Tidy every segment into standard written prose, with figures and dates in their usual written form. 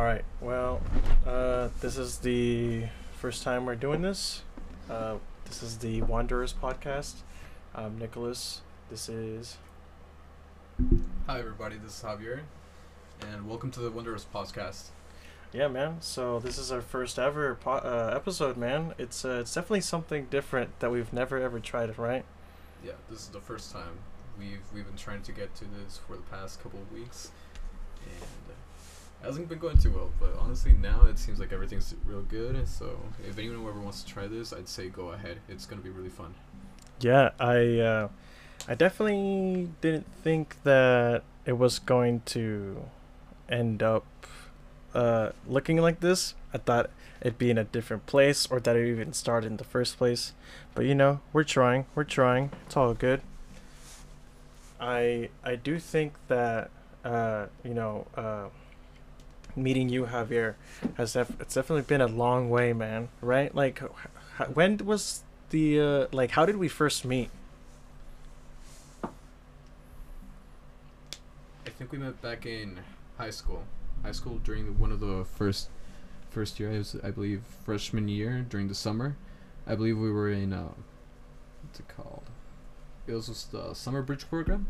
right. Well, this is the first time we're doing this. This is the Wanderers podcast. I'm Nicholas. This is. Hi everybody, this is Javier, and welcome to the Wondrous Podcast. Yeah, man. So this is our first ever episode, man. It's definitely something different that we've never ever tried, right? Yeah, this is the first time we've been trying to get to this for the past couple of weeks, and it hasn't been going too well. But honestly, now it seems like everything's real good. So if anyone ever wants to try this, I'd say go ahead. It's gonna be really fun. Yeah, I definitely didn't think that it was going to end up looking like this. I thought it'd be in a different place, or that it even started in the first place. But we're trying. It's all good. I do think that meeting you, Javier, it's definitely been a long way, man. Right? Like, when was the like? How did we first meet? I think we met back in high school. High school during one of the first years, I believe freshman year during the summer. I believe we were in what's it called? It was just the summer bridge program.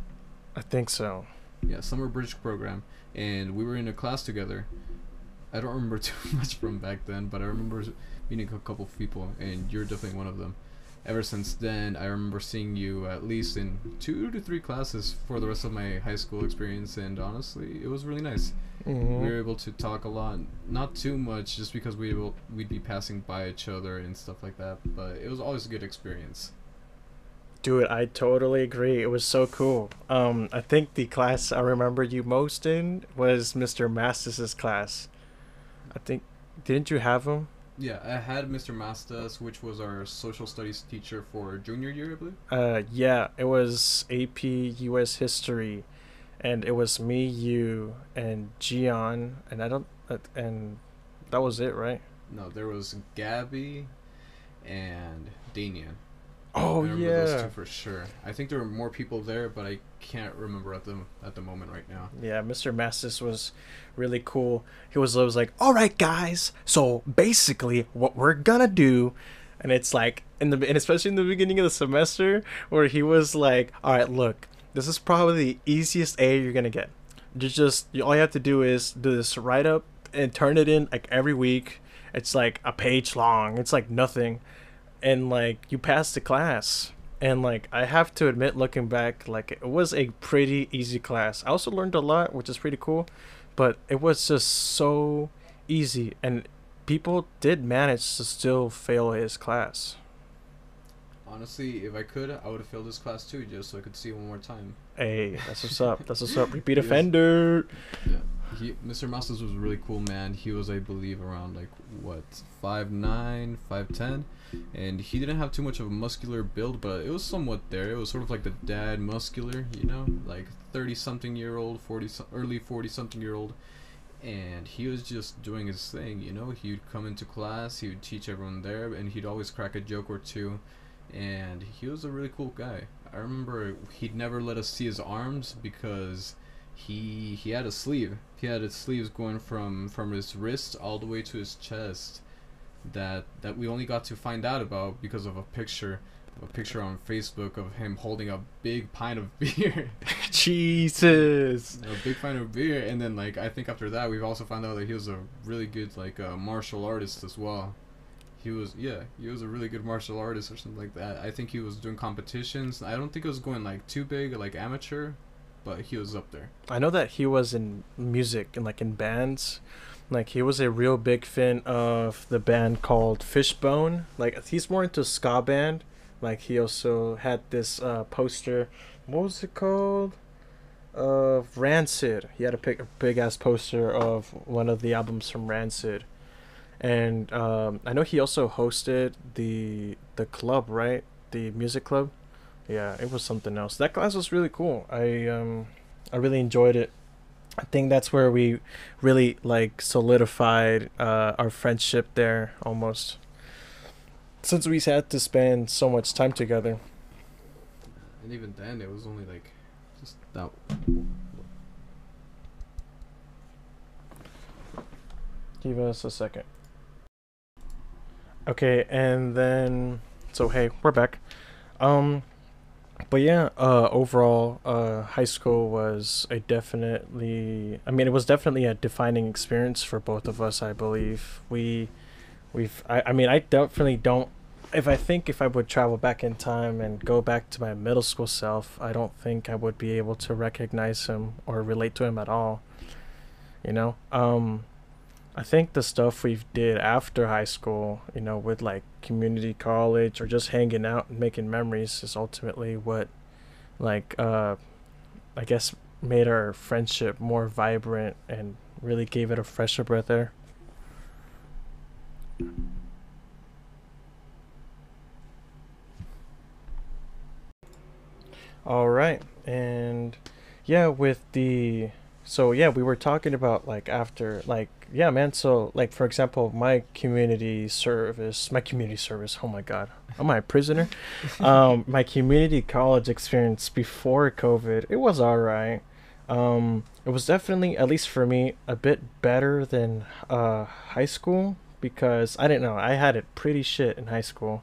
I think so. Yeah, summer bridge program, and we were in a class together. I don't remember too much from back then, but I remember meeting a couple of people, and you're definitely one of them. Ever since then, I remember seeing you at least in 2 to 3 classes for the rest of my high school experience, and honestly, it was really nice. Mm-hmm. We were able to talk a lot, not too much, just because we'd be passing by each other and stuff like that, but it was always a good experience. Dude, I totally agree. It was so cool. I think the class I remember you most in was Mr. Mastis's class. I think, didn't you have him? Yeah, I had Mr. Mastas, which was our social studies teacher for junior year, I believe. Yeah, it was AP US History, and it was me, you, and Gian, and and that was it, right? No, there was Gabby and Danian. Oh, I remember those yeah. two for sure. I think there were more people there, but I can't remember at the moment right now. Yeah, Mr. Mastis was really cool. He was always like, "All right, guys. So basically, what we're gonna do," and it's like and especially in the beginning of the semester, where he was like, "All right, look, this is probably the easiest A you're gonna get. All you have to do is do this write up and turn it in like every week. It's like a page long. It's like nothing." And like you passed the class, and like I have to admit, looking back, like it was a pretty easy class. I also learned a lot, which is pretty cool, but it was just so easy, and people did manage to still fail his class. Honestly, if I could, I would have failed this class too, just so I could see it one more time. Hey, that's what's up. That's what's up. Repeat Yes. offender. Yeah, Mr. Masters was a really cool man. He was, I believe, around like what 5'9", 5'10", and he didn't have too much of a muscular build, but it was somewhat there. It was sort of like the dad muscular, like 30-something-year-old, early 40-something-year-old, and he was just doing his thing. He'd come into class, he would teach everyone there, and he'd always crack a joke or two, and he was a really cool guy. I remember he'd never let us see his arms because he had a sleeve. He had his sleeves going from his wrist all the way to his chest. That we only got to find out about because of a picture on Facebook of him holding a big pint of beer. Jesus. A big pint of beer, and then like I think after that we've also found out that he was a really good martial artist as well. He was a really good martial artist or something like that. I think he was doing competitions. I don't think it was going like too big, like amateur, but he was up there. I know that he was in music and like in bands. Like he was a real big fan of the band called Fishbone. Like he's more into ska band. Like he also had this poster. What was it called? Of Rancid. He had a big ass poster of one of the albums from Rancid. And I know he also hosted the club, right? The music club. Yeah, it was something else. That class was really cool. I really enjoyed it. I think that's where we really like solidified our friendship there almost. Since we had to spend so much time together. And even then, it was only like just that Give us a second. Okay, and then so hey, we're back. Um, but yeah, overall, high school was a definitely. I mean, it was definitely a defining experience for both of us. I believe we've. I mean, I definitely don't. If I would travel back in time and go back to my middle school self, I don't think I would be able to recognize him or relate to him at all. You know. I think the stuff we did after high school, with like community college or just hanging out and making memories is ultimately what like I guess made our friendship more vibrant and really gave it a fresher breath air. All right. And yeah, with the so yeah, we were talking about like after like yeah, man, so like for example, my community service, oh my god. Am I a prisoner? My community college experience before COVID, it was all right. It was definitely, at least for me, a bit better than high school because I didn't know, I had it pretty shit in high school.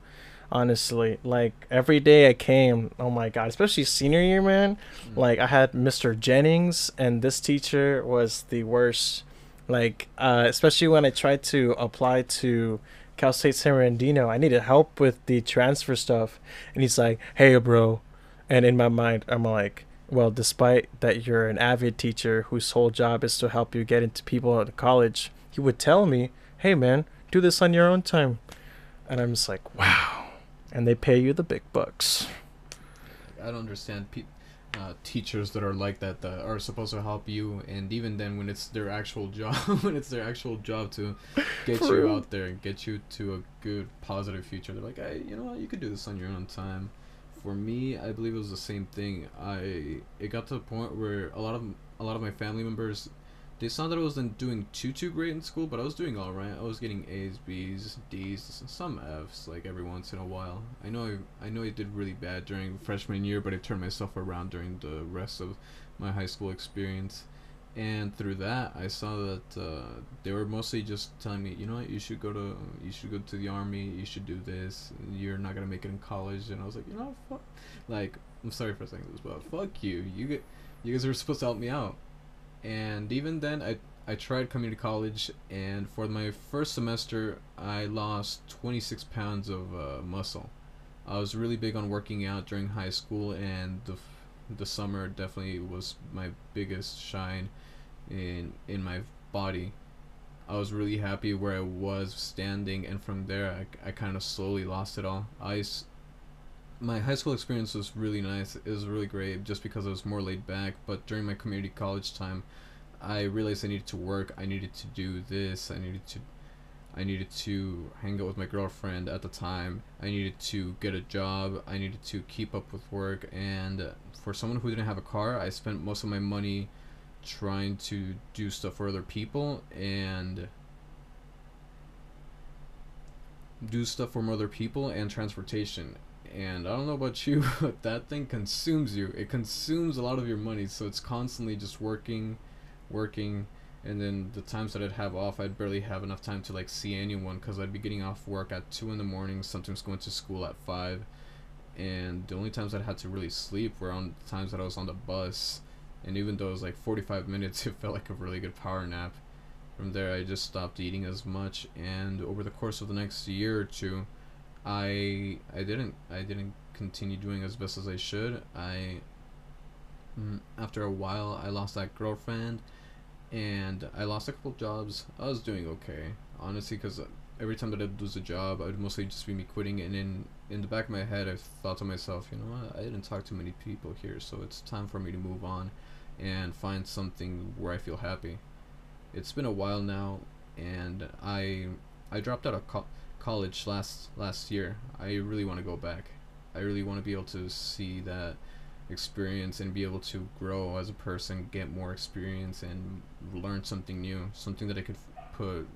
Honestly, like every day I came, oh my god, especially senior year, man. Mm. Like I had Mr. Jennings, and this teacher was the worst. Like, especially when I tried to apply to Cal State San Bernardino, I needed help with the transfer stuff, and he's like, "Hey, bro," and in my mind, I'm like, "Well, despite that you're an avid teacher whose whole job is to help you get into people at college, he would tell me, 'Hey, man, do this on your own time,'" and I'm just like, "Wow." And they pay you the big bucks. I don't understand teachers that are like that, that are supposed to help you, and even then, when it's their actual job, when it's their actual job to get For you real. out there and get you to a good, positive future, they're like, hey, you know what, you could do this on your own time. For me, I believe it was the same thing. It got to the point where a lot of my family members, they saw that I wasn't doing too great in school, but I was doing all right. I was getting A's, B's, D's, some F's, like every once in a while. I know I did really bad during freshman year, but I turned myself around during the rest of my high school experience. And through that, I saw that they were mostly just telling me, you know what, you should go to the army, you should do this. You're not gonna make it in college. And I was like, you know, fuck. Like, I'm sorry for saying this, but fuck you. You guys were supposed to help me out. And even then, I tried community college, and for my first semester I lost 26 pounds of muscle. I was really big on working out during high school, and the summer definitely was my biggest shine in my body. I was really happy where I was standing, and from there I kind of slowly lost it all. My high school experience was really nice. It was really great just because I was more laid back. But during my community college time, I realized I needed to work. I needed to do this. I needed to hang out with my girlfriend at the time. I needed to get a job. I needed to keep up with work. And for someone who didn't have a car, I spent most of my money trying to do stuff for other people and transportation. And I don't know about you, but that thing consumes you. It consumes a lot of your money, so it's constantly just working, and then the times that I'd have off, I'd barely have enough time to like see anyone because I'd be getting off work at 2 in the morning, sometimes going to school at 5, and the only times I'd had to really sleep were on the times that I was on the bus, and even though it was like 45 minutes, it felt like a really good power nap. From there, I just stopped eating as much, and over the course of the next year or two, I didn't continue doing as best as I should. After a while, I lost that girlfriend, and I lost a couple jobs. I was doing okay, honestly, because every time that I'd lose a job, it would mostly just be me quitting. And in the back of my head, I thought to myself, you know what? I didn't talk to many people here, so it's time for me to move on and find something where I feel happy. It's been a while now, and I dropped out of college last year. I really want to go back. I really want to be able to see that experience and be able to grow as a person, get more experience, and learn something new, something that I could put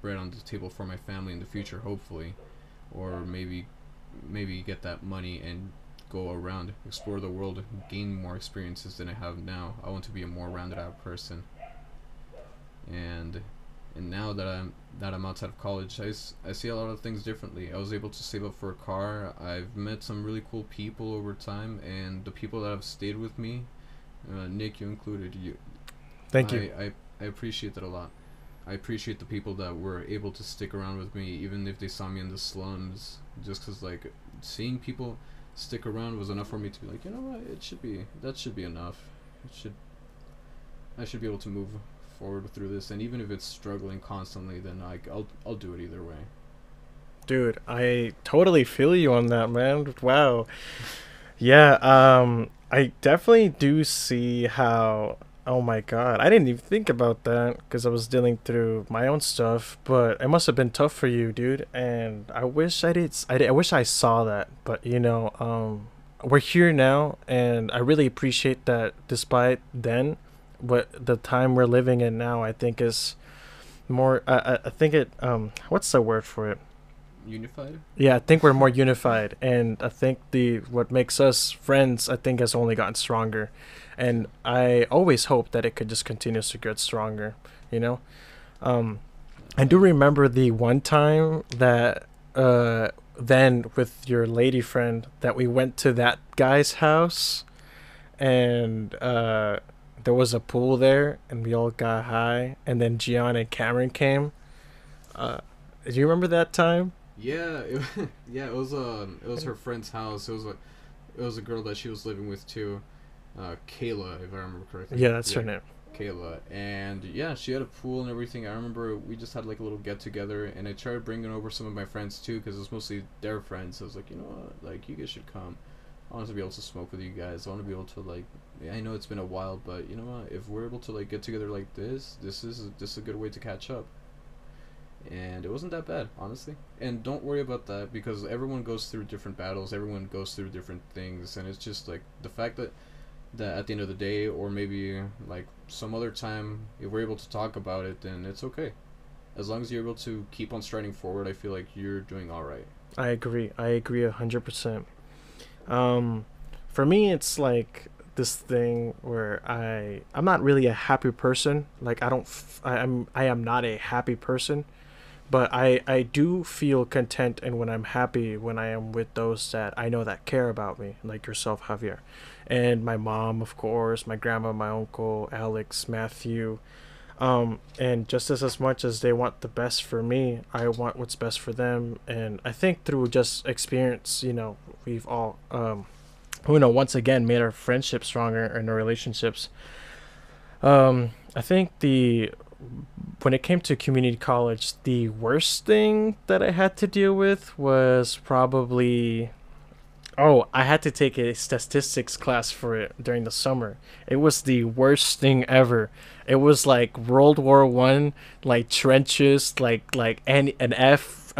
bread on the table for my family in the future, hopefully, or maybe get that money and go around, explore the world, gain more experiences than I have now. I want to be a more rounded out person, and now that I'm outside of college, I see a lot of things differently. I was able to save up for a car. I've met some really cool people over time, and the people that have stayed with me, Nick, you included, Thank you. I appreciate that a lot. I appreciate the people that were able to stick around with me, even if they saw me in the slums. Just 'cause like seeing people stick around was enough for me to be like, you know what, that should be enough. I should be able to move forward through this, and even if it's struggling constantly, then I'll do it either way. Dude, I totally feel you on that, man. Wow. Yeah, I definitely do see how. Oh my god, I didn't even think about that because I was dealing through my own stuff. But it must have been tough for you, dude. And I wish I did. I wish I saw that. But we're here now, and I really appreciate that. Despite then, what the time we're living in now, I think is more. I think it. What's the word for it? Unified. Yeah, I think we're more unified, and I think the what makes us friends, I think, has only gotten stronger, and I always hope that it could just continue to get stronger. You know, I do remember the one time that then with your lady friend that we went to that guy's house, and there was a pool there, and we all got high, and then Gian and Cameron came. Do you remember that time? Yeah, yeah, it was her friend's house. It was a girl that she was living with too, Kayla, if I remember correctly. Yeah, that's her name. Kayla, and yeah, she had a pool and everything. I remember we just had like a little get together, and I tried bringing over some of my friends too, because it was mostly their friends. So I was like, you know what, like you guys should come. I want to be able to smoke with you guys. I want to be able to like. Yeah, I know it's been a while, but you know what? If we're able to like get together like this is a good way to catch up. And it wasn't that bad, honestly. And don't worry about that, because everyone goes through different battles, everyone goes through different things, and it's just like the fact that at the end of the day, or maybe like some other time, if we're able to talk about it, then it's okay. As long as you're able to keep on striding forward, I feel like you're doing all right. I agree. I agree 100%. For me, it's like this thing where I'm not really a happy person. Like I am not a happy person. But I do feel content, and when I'm happy, when I am with those that I know that care about me, like yourself, Javier, and my mom, of course, my grandma, my uncle, Alex, Matthew, and just as much as they want the best for me, I want what's best for them. And I think through just experience, we've all, once again made our friendship stronger and our relationships. I think when it came to community college, the worst thing that I had to deal with was probably, I had to take a statistics class for it during the summer. It was the worst thing ever. It was like World War One, like trenches, like an F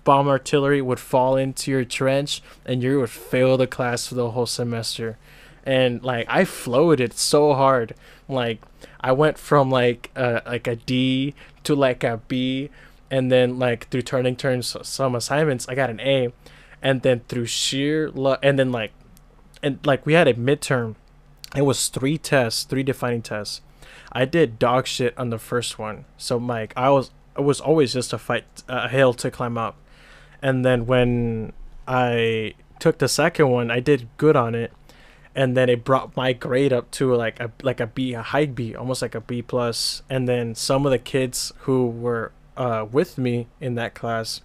bomb artillery would fall into your trench, and you would fail the class for the whole semester. And like I floated so hard, like I went from like a D to like a B, and then like through turning turns some assignments I got an A, and then through sheer luck, and then like we had a midterm. It was three defining tests. I did dog shit on the first one, so like it was always just a hill to climb up, and then when I took the second one, I did good on it. And then it brought my grade up to like a B, a high B, almost like a B plus. And then some of the kids who were with me in that class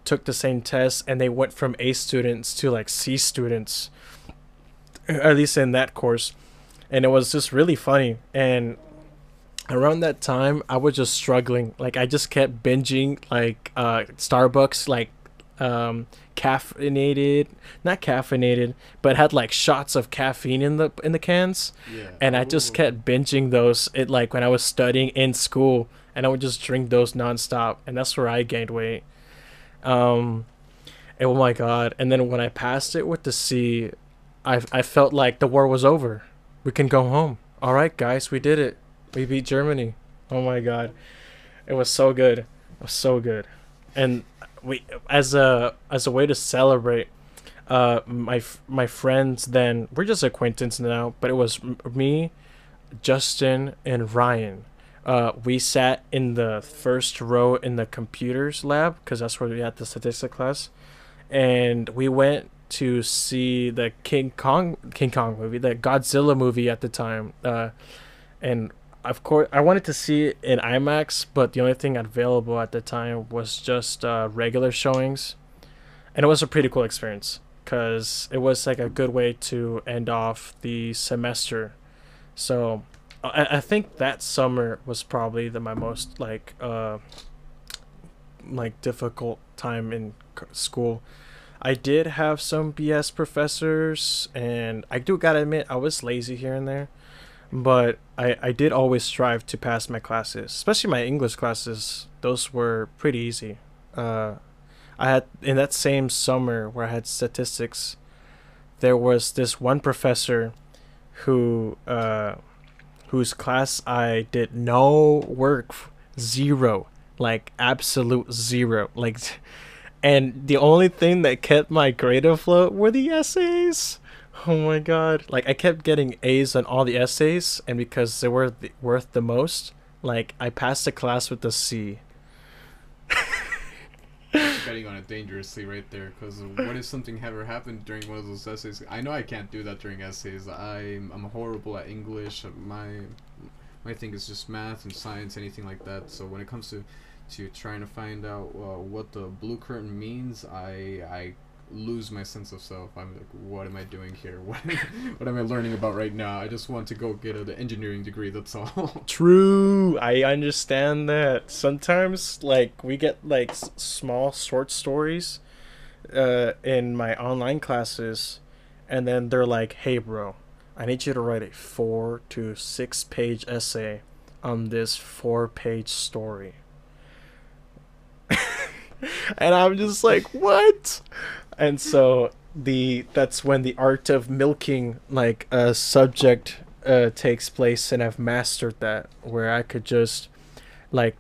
took the same test, and they went from A students to like C students, at least in that course. And it was just really funny. And around that time, I was just struggling. Like I just kept binging like Starbucks, like caffeinated, not caffeinated, but had like shots of caffeine in the cans. Yeah. And I just kept binging those like when I was studying in school, and I would just drink those nonstop, and that's where I gained weight. Oh my god. And then when I passed it with the C, I felt like the war was over. We can go home. All right, guys, we did it. We beat Germany. Oh my god. It was so good. It was so good. And we, as a way to celebrate, my friends then, we're just acquaintances now, but it was me, Justin, and Ryan. we sat in the first row in the computers lab because that's where we had the statistics class, and we went to see the King Kong movie, the Godzilla movie at the time. And of course, I wanted to see it in IMAX, but the only thing available at the time was just regular showings, and it was a pretty cool experience because it was like a good way to end off the semester. So I think that summer was probably my most like difficult time in school. I did have some BS professors, and I do gotta admit I was lazy here and there, but I did always strive to pass my classes, especially my English classes. Those were pretty easy. Uh, I had in that same summer where I had statistics, there was this one professor who whose class I did no work, zero, like absolute zero, like, and the only thing that kept my grade afloat were the essays. Oh my god! Like I kept getting A's on all the essays, and because they were worth the most, like I passed the class with a C. Betting on it dangerously right there, because what if something ever happened during one of those essays? I know I can't do that during essays. I'm horrible at English. My thing is just math and science, anything like that. So when it comes to trying to find out what the blue curtain means, I lose my sense of self. I'm like, what am I doing here? What am I learning about right now? I just want to go get an engineering degree, that's all. True, I understand that. Sometimes, like, we get like small short stories, in my online classes, and then they're like, "Hey, bro, I need you to write a 4 to 6 page essay on this 4 page story." And I'm just like, what? And so that's when the art of milking like a subject takes place, and I've mastered that, where I could just like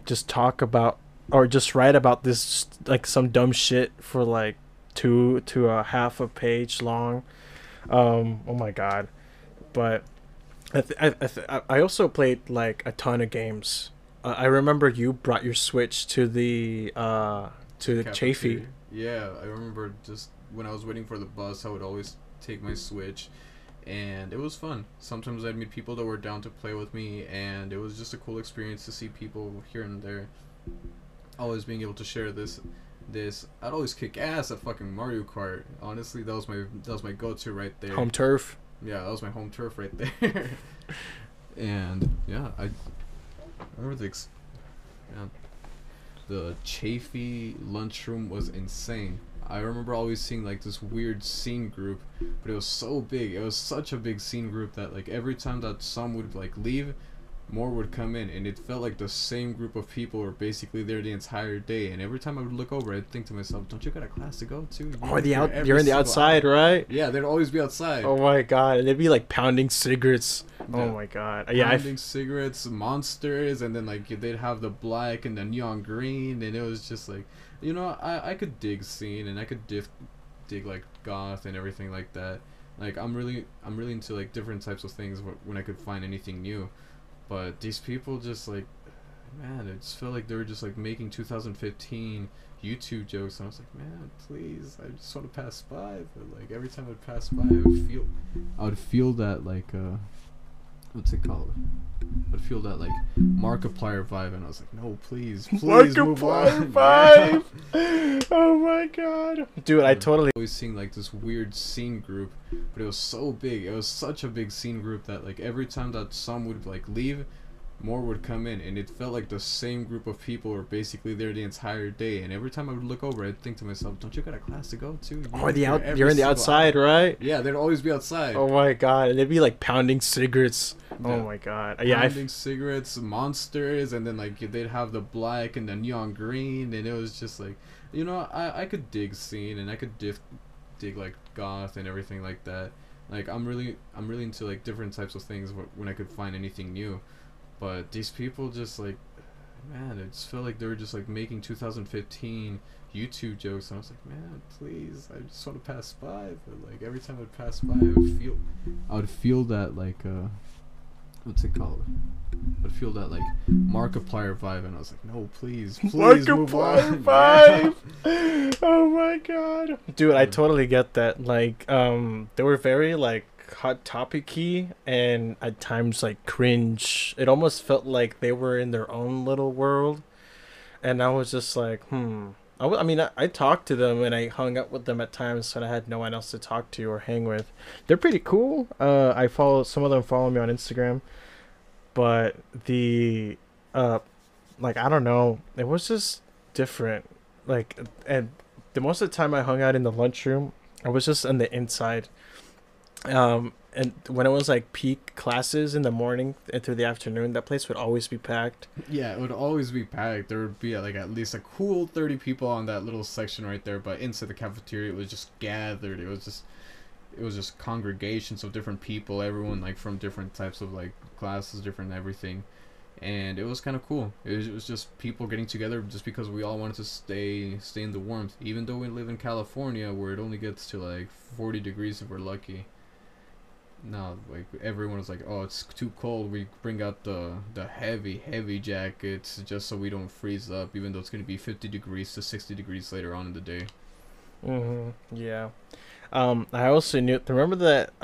just talk about or just write about this like some dumb shit for like 2 to a half a page long. Oh my god. But I also played like a ton of games. I remember you brought your Switch to the Chafee. Yeah, I remember just when I was waiting for the bus, I would always take my Switch, and it was fun. Sometimes I'd meet people that were down to play with me, and it was just a cool experience to see people here and there. Always being able to share this. I'd always kick ass at fucking Mario Kart. Honestly, that was my go-to right there. Home turf. Yeah, that was my home turf right there. And yeah, I remember yeah, the Chafee lunchroom was insane. I remember always seeing like this weird scene group, but it was so big. It was such a big scene group that like every time that some would like leave, more would come in, and it felt like the same group of people were basically there the entire day. And every time I would look over, I'd think to myself, "Don't you got a class to go to?" You're in the outside, right? Yeah, they'd always be outside. Oh my god, and they'd be like pounding cigarettes. Yeah. Oh my god, yeah. Pounding cigarettes, monsters, and then like they'd have the black and the neon green, and it was just like, I could dig scene, and I could dig like goth and everything like that. Like I'm really into like different types of things when I could find anything new. But these people just like, man, it just felt like they were just like making 2015 YouTube jokes, and I was like, man, please, I just want to pass by. But like every time I'd pass by, I would feel that like what's it called? I'd feel that like Markiplier vibe, and I was like, no, please move on. Vibe. Oh my god, dude, I totally. Always seeing like this weird scene group, but it was so big. It was such a big scene group that like every time that some would like leave, more would come in, and it felt like the same group of people were basically there the entire day. And every time I would look over, I'd think to myself, "Don't you got a class to go to?" You're in the outside, right? Yeah, they'd always be outside. Oh my god, and they'd be like pounding cigarettes. Yeah. Oh my god, yeah. Pounding cigarettes, monsters, and then like they'd have the black and the neon green, and it was just like, I could dig scene, and I could dig like goth and everything like that. Like I'm really into like different types of things when I could find anything new. But these people just like, man, it just felt like they were just like making 2015 YouTube jokes, and I was like, man, please, I just want to pass by. But like every time I'd pass by, I would feel that like what's it called? I'd feel that like Markiplier vibe, and I was like, no, please move Markiplier on. vibe. Yeah. Oh my god, dude, I totally get that. Like, they were very like hot topicy and at times like cringe. It almost felt like they were in their own little world, and I was just like, hmm. I mean, I talked to them and I hung out with them at times when I had no one else to talk to or hang with. They're pretty cool. I follow some of them. Follow me on Instagram, but the like I don't know, it was just different. Like, and the most of the time I hung out in the lunchroom, I was just on the inside. And when it was like peak classes in the morning and through the afternoon, that place would always be packed. Yeah, it would always be packed. There would be like at least a cool 30 people on that little section right there, but inside the cafeteria it was just gathered. It was just congregations of different people, everyone like from different types of like classes, different everything. And it was kind of cool. It was just people getting together just because we all wanted to stay in the warmth, even though we live in California where it only gets to like 40 degrees if we're lucky. No, like everyone was like, "Oh, it's too cold. We bring out the heavy jackets just so we don't freeze up, even though it's gonna be 50 degrees to 60 degrees later on in the day." Yeah. I also knew. Remember that?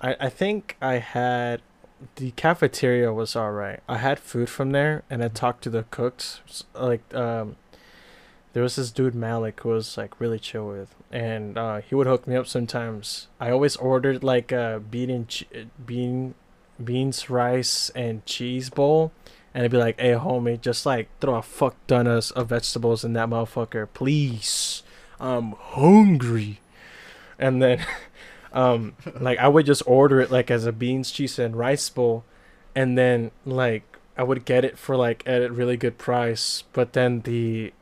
I think I had the cafeteria was all right. I had food from there, and I talked to the cooks. Like, there was this dude Malik who was like really chill with, and he would hook me up sometimes. I always ordered like a beans, rice, and cheese bowl, and I'd be like, "Hey, homie, just like throw a fuck ton of vegetables in that motherfucker, please. I'm hungry." And then, like I would just order it like as a beans, cheese, and rice bowl, and then like I would get it for like at a really good price. But then the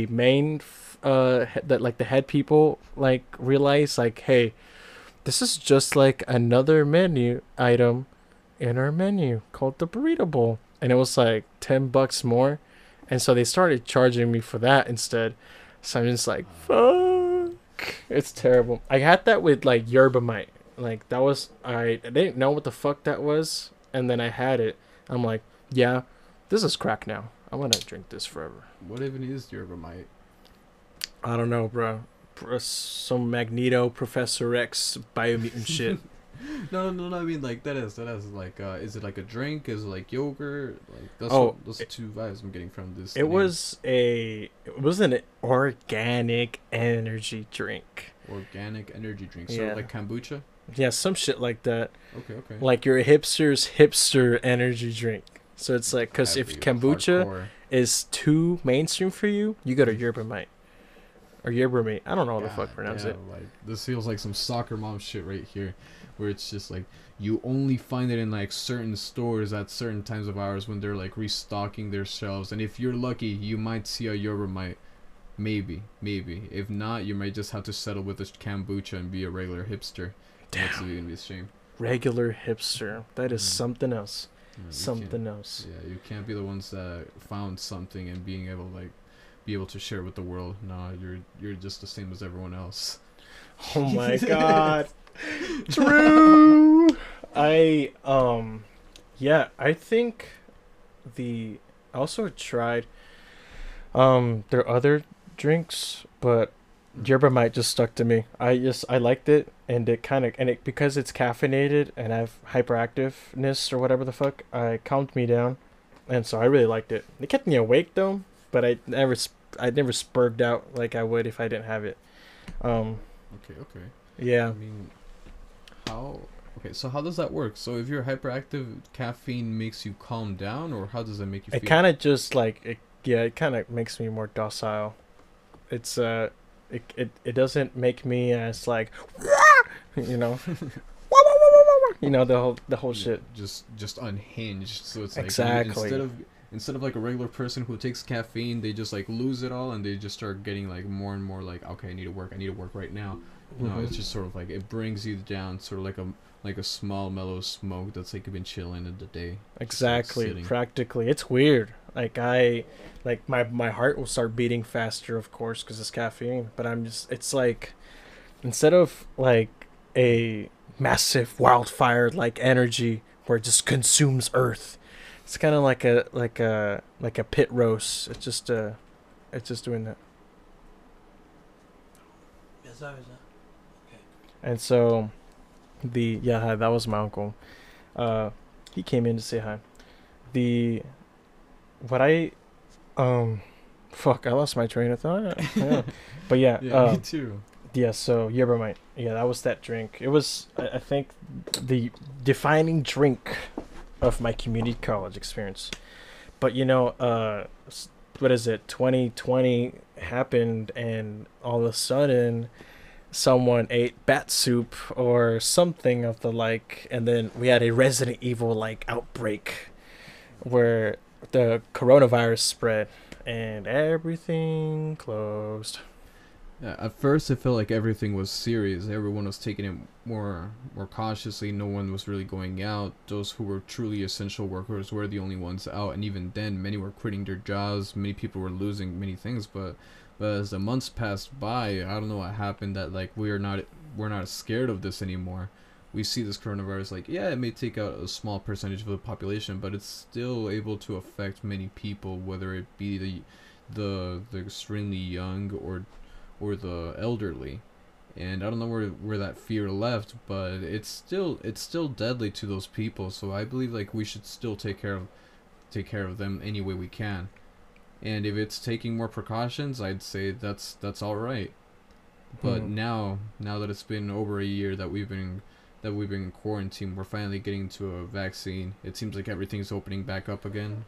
main that like the head people like realize like, hey, this is just like another menu item in our menu called the burrito bowl, and it was like $10 more, and so they started charging me for that instead. So I'm just like, fuck, it's terrible. I had that with like yerba mate. Like that was I didn't know what the fuck that was, and then I had it. I'm like, yeah, this is crack now. I want to drink this forever. What even is yerba mate? I don't know, bro. Some Magneto, Professor X, biomutant shit. No. I mean, like that is like, is it like a drink? Is it like yogurt? Like those are two vibes I'm getting from this. It was an organic energy drink. Organic energy drink, sort Yeah. of like kombucha. Yeah, some shit like that. Okay. Like your hipster's hipster energy drink. So it's like, because if Heavy, kombucha hardcore. is too mainstream for you, you go to yerba mate. Or yerba mate. I don't know how the fuck God pronounce damn, it. Like this feels like some soccer mom shit right here, where it's just like you only find it in like certain stores at certain times of hours when they're like restocking their shelves, and if you're lucky, you might see a yerba mate. Maybe. If not, you might just have to settle with a kombucha and be a regular hipster. Damn. That's gonna be a shame. Regular hipster. That is something else. Yeah, you Something else. Yeah, you can't be the ones that found something and being able like be able to share with the world. No, you're just the same as everyone else. Oh my god. True. Yeah, I think I also tried their other drinks, but yerba mate just stuck to me. I liked it, and it because it's caffeinated and I have hyperactiveness or whatever the fuck, it calmed me down, and so I really liked it. It kept me awake though, but I never spurred out like I would if I didn't have it. Okay. Yeah. I mean, how? Okay, so how does that work? So if you're hyperactive, caffeine makes you calm down, or how does it make you feel? It kind of just like it kind of makes me more docile. It's it doesn't make me as like you know the whole shit. Just unhinged. So it's like Exactly. instead of like a regular person who takes caffeine, they just like lose it all and they just start getting like more and more like, okay, I need to work right now. No, it's just sort of like it brings you down, sort of like a small mellow smoke that's like been chilling in the day. Exactly. Just, like, Practically, it's weird. Like my heart will start beating faster, of course, because it's caffeine. But it's like, instead of like a massive wildfire like energy where it just consumes Earth. It's kind of like a pit roast. It's just doing that. And so hi, that was my uncle. He came in to say hi. The what I fuck, I lost my train of thought. Yeah. But yeah, Yeah, me too. yeah, so yerba mate. Yeah, that was that drink. It was, I think, the defining drink of my community college experience. But what is it? 2020 happened, and all of a sudden, someone ate bat soup or something of the like, and then we had a Resident Evil like outbreak where the coronavirus spread, and everything closed. Yeah, at first it felt like everything was serious. Everyone was taking it more cautiously. No one was really going out. Those who were truly essential workers were the only ones out, and even then, many were quitting their jobs. Many people were losing many things. But as the months passed by, I don't know what happened. That like we're not scared of this anymore. We see this coronavirus like, yeah, it may take out a small percentage of the population, but it's still able to affect many people, whether it be the extremely young or the elderly. And I don't know where that fear left, but it's still deadly to those people. So I believe like we should still take care of them any way we can. And if it's taking more precautions, I'd say that's all right. But now that it's been over a year that we've been in quarantine, we're finally getting to a vaccine. It seems like everything's opening back up again.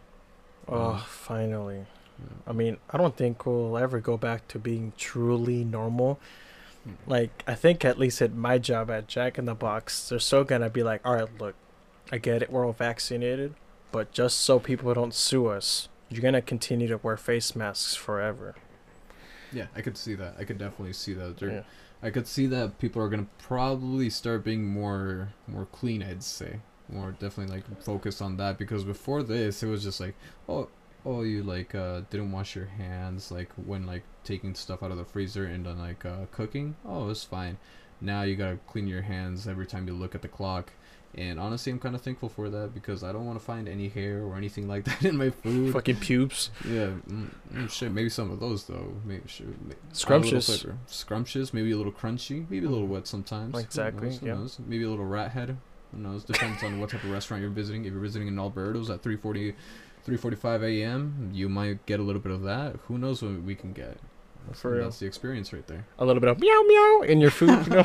Oh, finally. Yeah. I mean, I don't think we'll ever go back to being truly normal. Like, I think at least at my job at Jack in the Box, they're still gonna be like, all right, look, I get it, we're all vaccinated, but just so people don't sue us, you're gonna continue to wear face masks forever. Yeah, I could see that. I could definitely see that. Yeah. I could see that people are gonna probably start being more clean. I'd say more definitely like focused on that, because before this it was just like, oh you like didn't wash your hands like when like taking stuff out of the freezer and then like cooking. Oh, it's fine. Now you gotta clean your hands every time you look at the clock. And honestly, I'm kind of thankful for that, because I don't want to find any hair or anything like that in my food. Fucking pubes. Yeah, shit. Maybe some of those though. Maybe Scrumptious. Scrumptious. Maybe a little crunchy. Maybe a little wet sometimes. Exactly. Who knows? Maybe a little rat head. Who knows? Depends on what type of restaurant you're visiting. If you're visiting in Alberto's at 3:45 a.m., you might get a little bit of that. Who knows what we can get? For real. That's the experience right there. A little bit of meow meow in your food.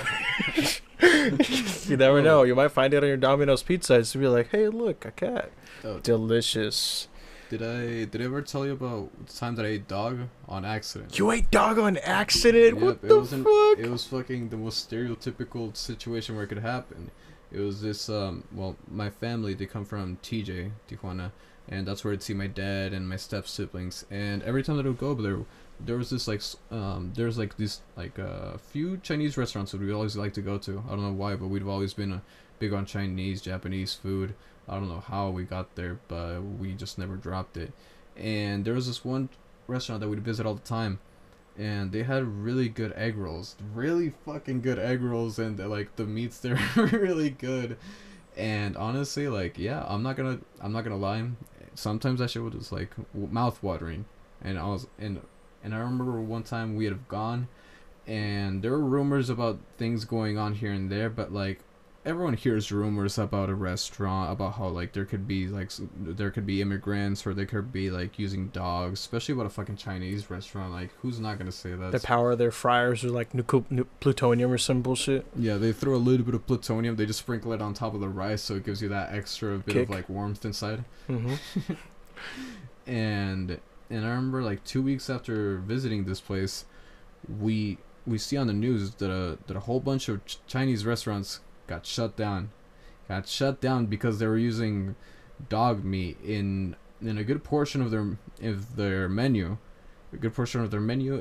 You never know. You might find it on your Domino's pizza. It's be like, hey, look, a cat. Oh, delicious. Did I ever tell you about the time that I ate dog on accident? You ate dog on accident? Yep, what the fuck? It was fucking the most stereotypical situation where it could happen. It was this well, my family, they come from TJ, Tijuana, and that's where I'd see my dad and my step siblings. And every time that I would go over there was this like there's like these like few Chinese restaurants that we always like to go to. I don't know why, but we've always been big on Chinese, Japanese food. I don't know how we got there, but we just never dropped it. And there was this one restaurant that we'd visit all the time, and they had really good egg rolls, really fucking good egg rolls, and like the meats there were really good. And honestly, like, yeah, I'm not gonna lie, sometimes that shit was just like mouth watering. And I remember one time we had gone, and there were rumors about things going on here and there, but like everyone hears rumors about a restaurant, about how like there could be immigrants, or they could be like using dogs, especially about a fucking Chinese restaurant. Like, who's not gonna say that? The power of their fryers are like plutonium or some bullshit. Yeah, they throw a little bit of plutonium. They just sprinkle it on top of the rice, so it gives you that extra bit kick of like warmth inside. Mm-hmm. And I remember like 2 weeks after visiting this place, we see on the news that a whole bunch of Chinese restaurants got shut down because they were using dog meat in a good portion of their menu,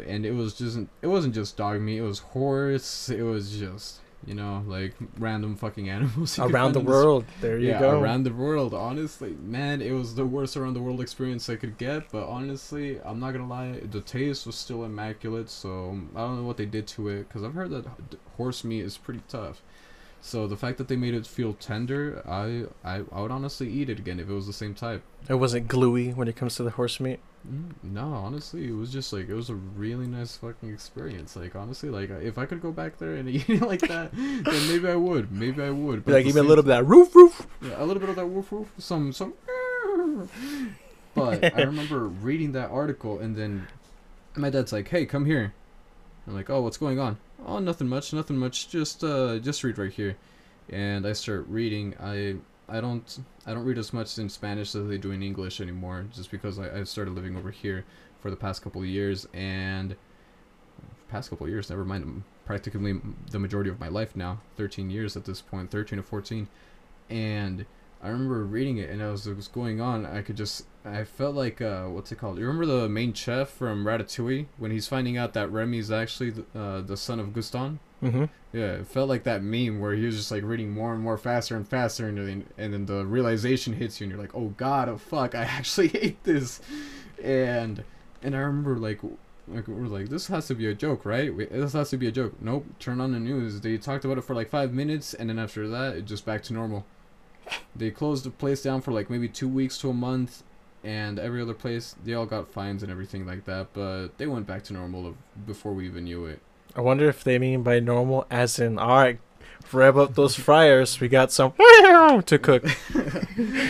and it wasn't just dog meat. It was horse. It was just, like random fucking animals around the world. There you go. Around the world. Honestly, man, it was the worst around the world experience I could get. But honestly, I'm not gonna lie, the taste was still immaculate. So I don't know what they did to it, because I've heard that horse meat is pretty tough. So the fact that they made it feel tender, I would honestly eat it again if it was the same type. It wasn't gluey when it comes to the horse meat. No, honestly, it was just like it was a really nice fucking experience. Like honestly, like if I could go back there and eat it like that, then maybe I would. Maybe I would. But like give me a little bit of that roof roof. Yeah, a little bit of that woof woof. Some. But I remember reading that article, and then my dad's like, "Hey, come here." I'm like, "Oh, what's going on?" "Oh, nothing much, nothing much. Just read right here." And I start reading. I don't read as much in Spanish as they do in English anymore, just because I started living over here for the past couple of years, and never mind, practically the majority of my life now, 13 years at this point, 13 or 14, and I remember reading it, and as it was going on, I felt like, what's it called? You remember the main chef from Ratatouille, when he's finding out that Remy's actually the son of Gaston? Mm-hmm. Yeah, it felt like that meme where he was just like reading more and more faster and faster, and then the realization hits you, and you're like, oh god, oh fuck, I actually hate this. And I remember like we're like, this has to be a joke, right? This has to be a joke. Nope, turn on the news. They talked about it for like 5 minutes, and then after that, it just back to normal. They closed the place down for like maybe 2 weeks to a month, and every other place, they all got fines and everything like that, but they went back to normal before we even knew it. I wonder if they mean by normal as in, all right, rev up those fryers. We got some to cook.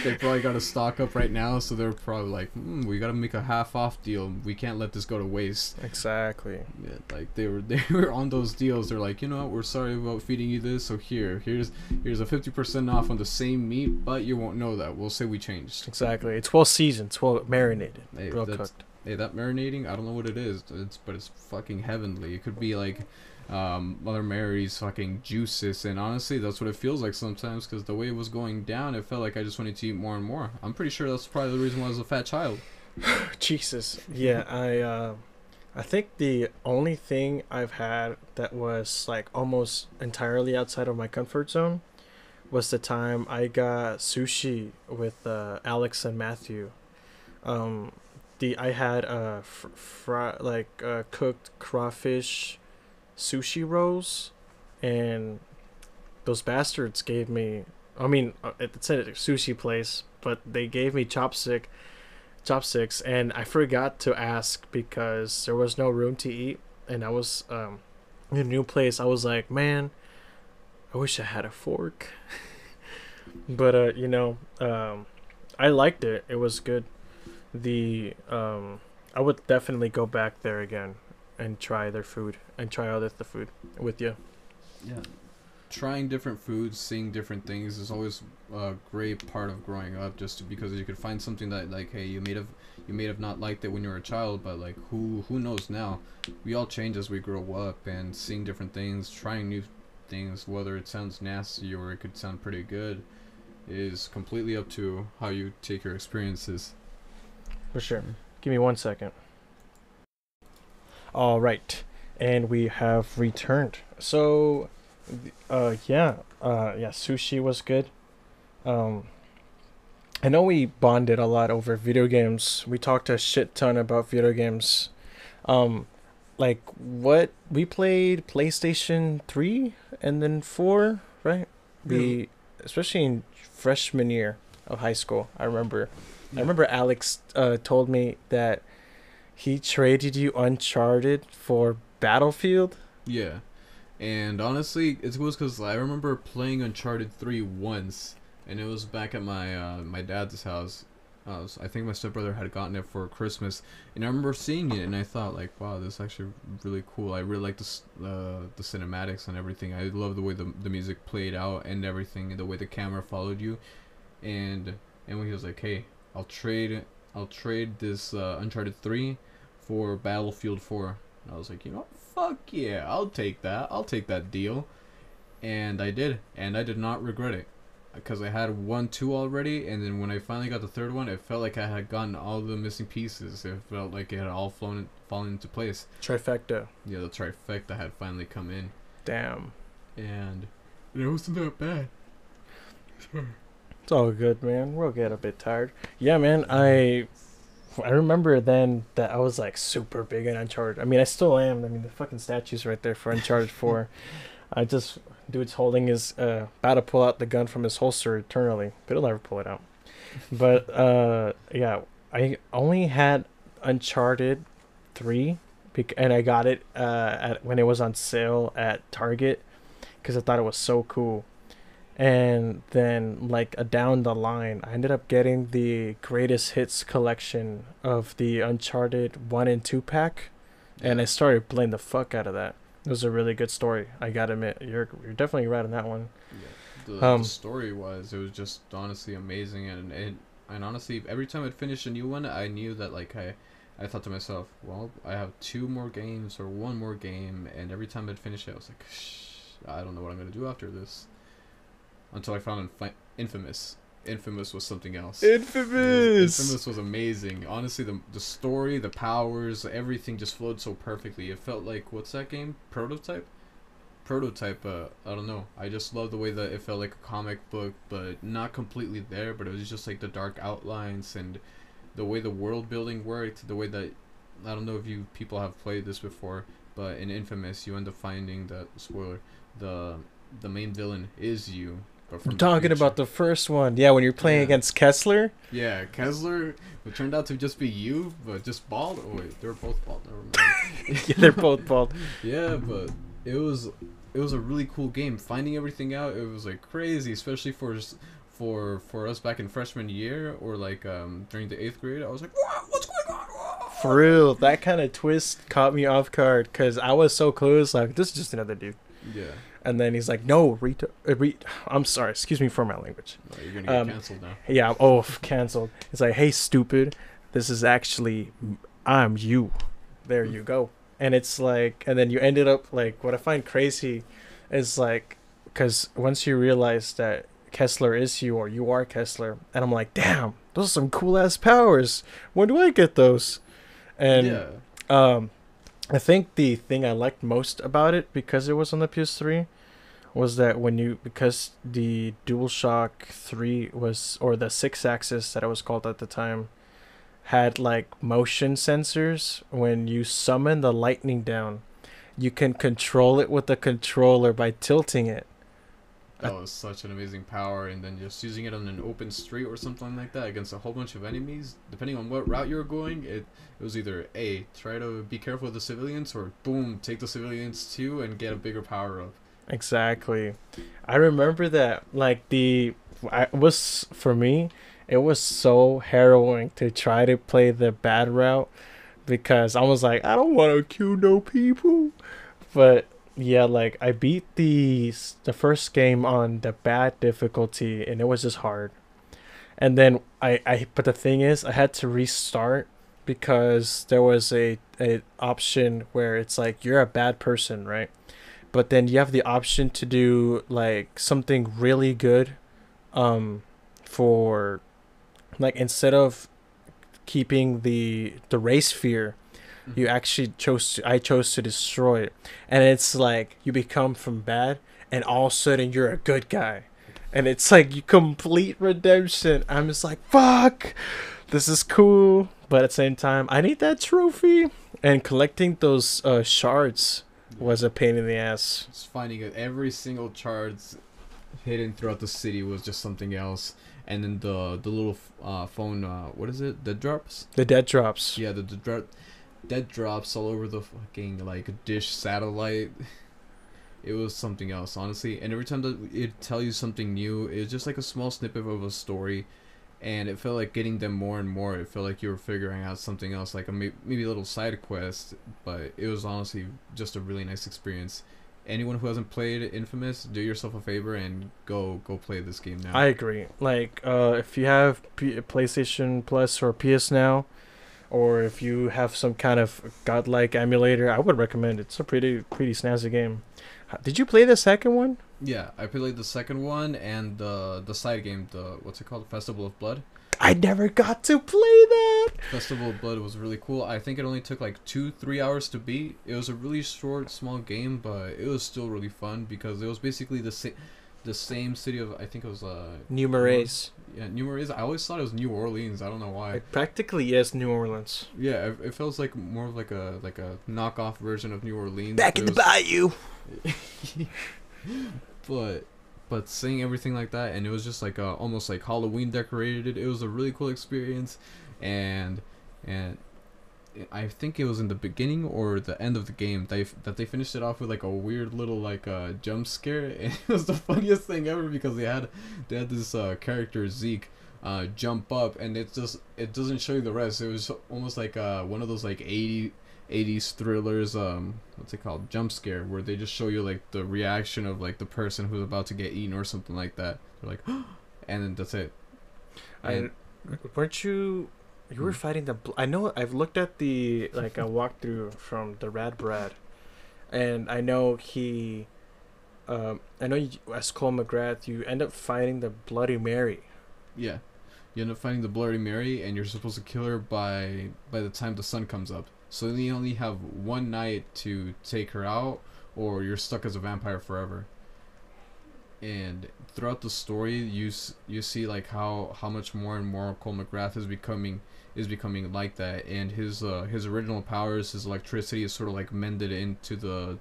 They probably got to stock up right now, so they're probably like, we got to make a half-off deal. We can't let this go to waste. Exactly. Yeah, like they were on those deals. They're like, you know what, we're sorry about feeding you this, so here's a 50% off on the same meat, but you won't know that. We'll say we changed. Exactly. It's well seasoned. It's well marinated. Hey, well cooked. Hey, that marinating, I don't know what it is, but it's fucking heavenly. It could be like Mother Mary's fucking juices, and honestly, that's what it feels like sometimes, because the way it was going down, it felt like I just wanted to eat more and more. I'm pretty sure that's probably the reason why I was a fat child. Jesus. Yeah, I think the only thing I've had that was like almost entirely outside of my comfort zone was the time I got sushi with Alex and Matthew. I had cooked crawfish sushi rolls, and those bastards gave me. I mean, it's a sushi place, but they gave me chopsticks, and I forgot to ask because there was no room to eat, and I was in a new place. I was like, man, I wish I had a fork. But I liked it. It was good. I would definitely go back there again and try their food and try other the food with you. Yeah, trying different foods, seeing different things is always a great part of growing up. Just because you could find something that, like, hey, you may have not liked it when you were a child, but like who knows now? We all change as we grow up, and seeing different things, trying new things, whether it sounds nasty or it could sound pretty good, is completely up to how you take your experiences. For sure. Give me 1 second. All right, and we have returned. So, sushi was good. I know we bonded a lot over video games. We talked a shit ton about video games. Like what we played PlayStation 3 and then 4, right? We especially in freshman year of high school. I remember Alex told me that he traded you Uncharted for Battlefield. Yeah, and honestly, it was because I remember playing Uncharted 3 once, and it was back at my dad's house. I think my stepbrother had gotten it for Christmas, and I remember seeing it, and I thought, like, wow, this is actually really cool. I really like the cinematics and everything. I love the way the music played out and everything, and the way the camera followed you. And when he was like, hey, I'll trade this Uncharted 3 for Battlefield 4. And I was like, you know, fuck yeah, I'll take that deal. And I did, and I did not regret it, because I had 1, 2 already, and then when I finally got the third one, it felt like I had gotten all the missing pieces. It felt like it had all fallen into place. Trifecta. Yeah, the trifecta had finally come in. Damn. And it wasn't that bad. It's all good, man. We'll get a bit tired. Yeah, man. I remember then that I was like super big in Uncharted. I mean, I still am. I mean, the fucking statue's right there for Uncharted 4. I just dude's holding his about to pull out the gun from his holster eternally, but he'll never pull it out. But yeah, I only had Uncharted 3, and I got it at when it was on sale at Target because I thought it was so cool. And then like down the line, I ended up getting the greatest hits collection of the Uncharted 1 and 2 pack, and I started playing the fuck out of that. It was a really good story. I gotta admit, you're definitely right on that one. Yeah. The story wise, it was just honestly amazing, and honestly, every time I'd finish a new one, I knew that like I thought to myself, well, I have 2 more games or 1 more game, and every time I'd finish it, I was like, I don't know what I'm gonna do after this. Until I found Infamous. Infamous was something else. Infamous was amazing. Honestly, the story, the powers, everything just flowed so perfectly. It felt like, what's that game? Prototype. I don't know. I just love the way that it felt like a comic book, but not completely there. But it was just like the dark outlines and the way the world building worked. The way that, I don't know if you people have played this before, but in Infamous, you end up finding that, spoiler, the main villain is you. I'm talking about the first one. Yeah, when you're playing against Kessler. Yeah, Kessler. It turned out to just be you, but just bald. Oh wait, they're both bald. Never mind. Yeah, they're both bald. Yeah, but it was a really cool game. Finding everything out, it was like crazy, especially for us back in freshman year or like during the 8th grade. I was like, what's going on? For real, that kind of twist caught me off guard because I was so close. Like, this is just another dude. Yeah. And then he's like, no, I'm sorry, excuse me for my language. No, you're gonna get canceled now. Yeah, canceled. It's like, hey, stupid, this is actually, I'm you. There you go. And it's like, and then you ended up, like, what I find crazy is, like, because once you realize that Kessler is you, or you are Kessler, and I'm like, damn, those are some cool-ass powers. When do I get those? And, I think the thing I liked most about it, because it was on the PS3, was that because the DualShock 3 was, or the 6-axis that it was called at the time, had like motion sensors. When you summon the lightning down, you can control it with the controller by tilting it. That was such an amazing power, and then just using it on an open street or something like that against a whole bunch of enemies, depending on what route you're going, it was either A, try to be careful with the civilians, or boom, take the civilians too and get a bigger power up. Exactly. I remember that, like, for me, it was so harrowing to try to play the bad route, because I was like, I don't want to kill no people. But yeah, like, I beat the first game on the bad difficulty, and it was just hard. And then but the thing is, I had to restart because there was a option where it's like, you're a bad person, right? But then you have the option to do like something really good, for, like, instead of keeping the race fear, you actually I chose to destroy it. And it's like you become from bad, and all of a sudden you're a good guy, and it's like you complete redemption. I'm just like, fuck, this is cool. But at the same time, I need that trophy, and collecting those shards was a pain in the ass. Just finding every single shards hidden throughout the city was just something else. And then the little phone, what is it? Dead drops? The dead drops. Yeah, the dead drops all over the fucking like dish satellite. It was something else, honestly. And every time that it tell you something new, it was just like a small snippet of a story, and it felt like getting them more and more. It felt like you were figuring out something else, like maybe a little side quest. But it was honestly just a really nice experience. Anyone who hasn't played Infamous, do yourself a favor and go play this game now. I agree. Like, if you have PlayStation Plus or PS Now, or if you have some kind of godlike emulator, I would recommend it. It's a pretty snazzy game. Did you play the second one? Yeah, I played the second one and the side game, the what's it called, Festival of Blood. I never got to play that. Festival of Blood was really cool. I think it only took like 2-3 hours to beat. It was a really short, small game, but it was still really fun because it was basically the same city of, I think it was New Marais. Yeah, New Marais. I always thought it was New Orleans. I don't know why. It practically is New Orleans. Yeah, it feels like more of like a knockoff version of New Orleans. Back in the bayou. but seeing everything like that, and it was just like almost like Halloween decorated. It was a really cool experience, and and I think it was in the beginning or the end of the game that they finished it off with like a weird little like jump scare, and it was the funniest thing ever because they had this character Zeke jump up, and it doesn't show you the rest. It was almost like one of those like 80s thrillers, what's it called, jump scare, where they just show you like the reaction of like the person who's about to get eaten or something like that. They're like and then that's it. And Weren't you were fighting the I know I've looked at the like a walkthrough from the Rad Brad, and I know I know as Cole McGrath you end up fighting the Bloody Mary. yeah, you end up finding the Bloody Mary, and you're supposed to kill her by the time the sun comes up. So you only have one night to take her out, or you're stuck as a vampire forever. And throughout the story, you see like how much more and more Cole McGrath is becoming like that, and his original powers, his electricity, is sort of like mended into the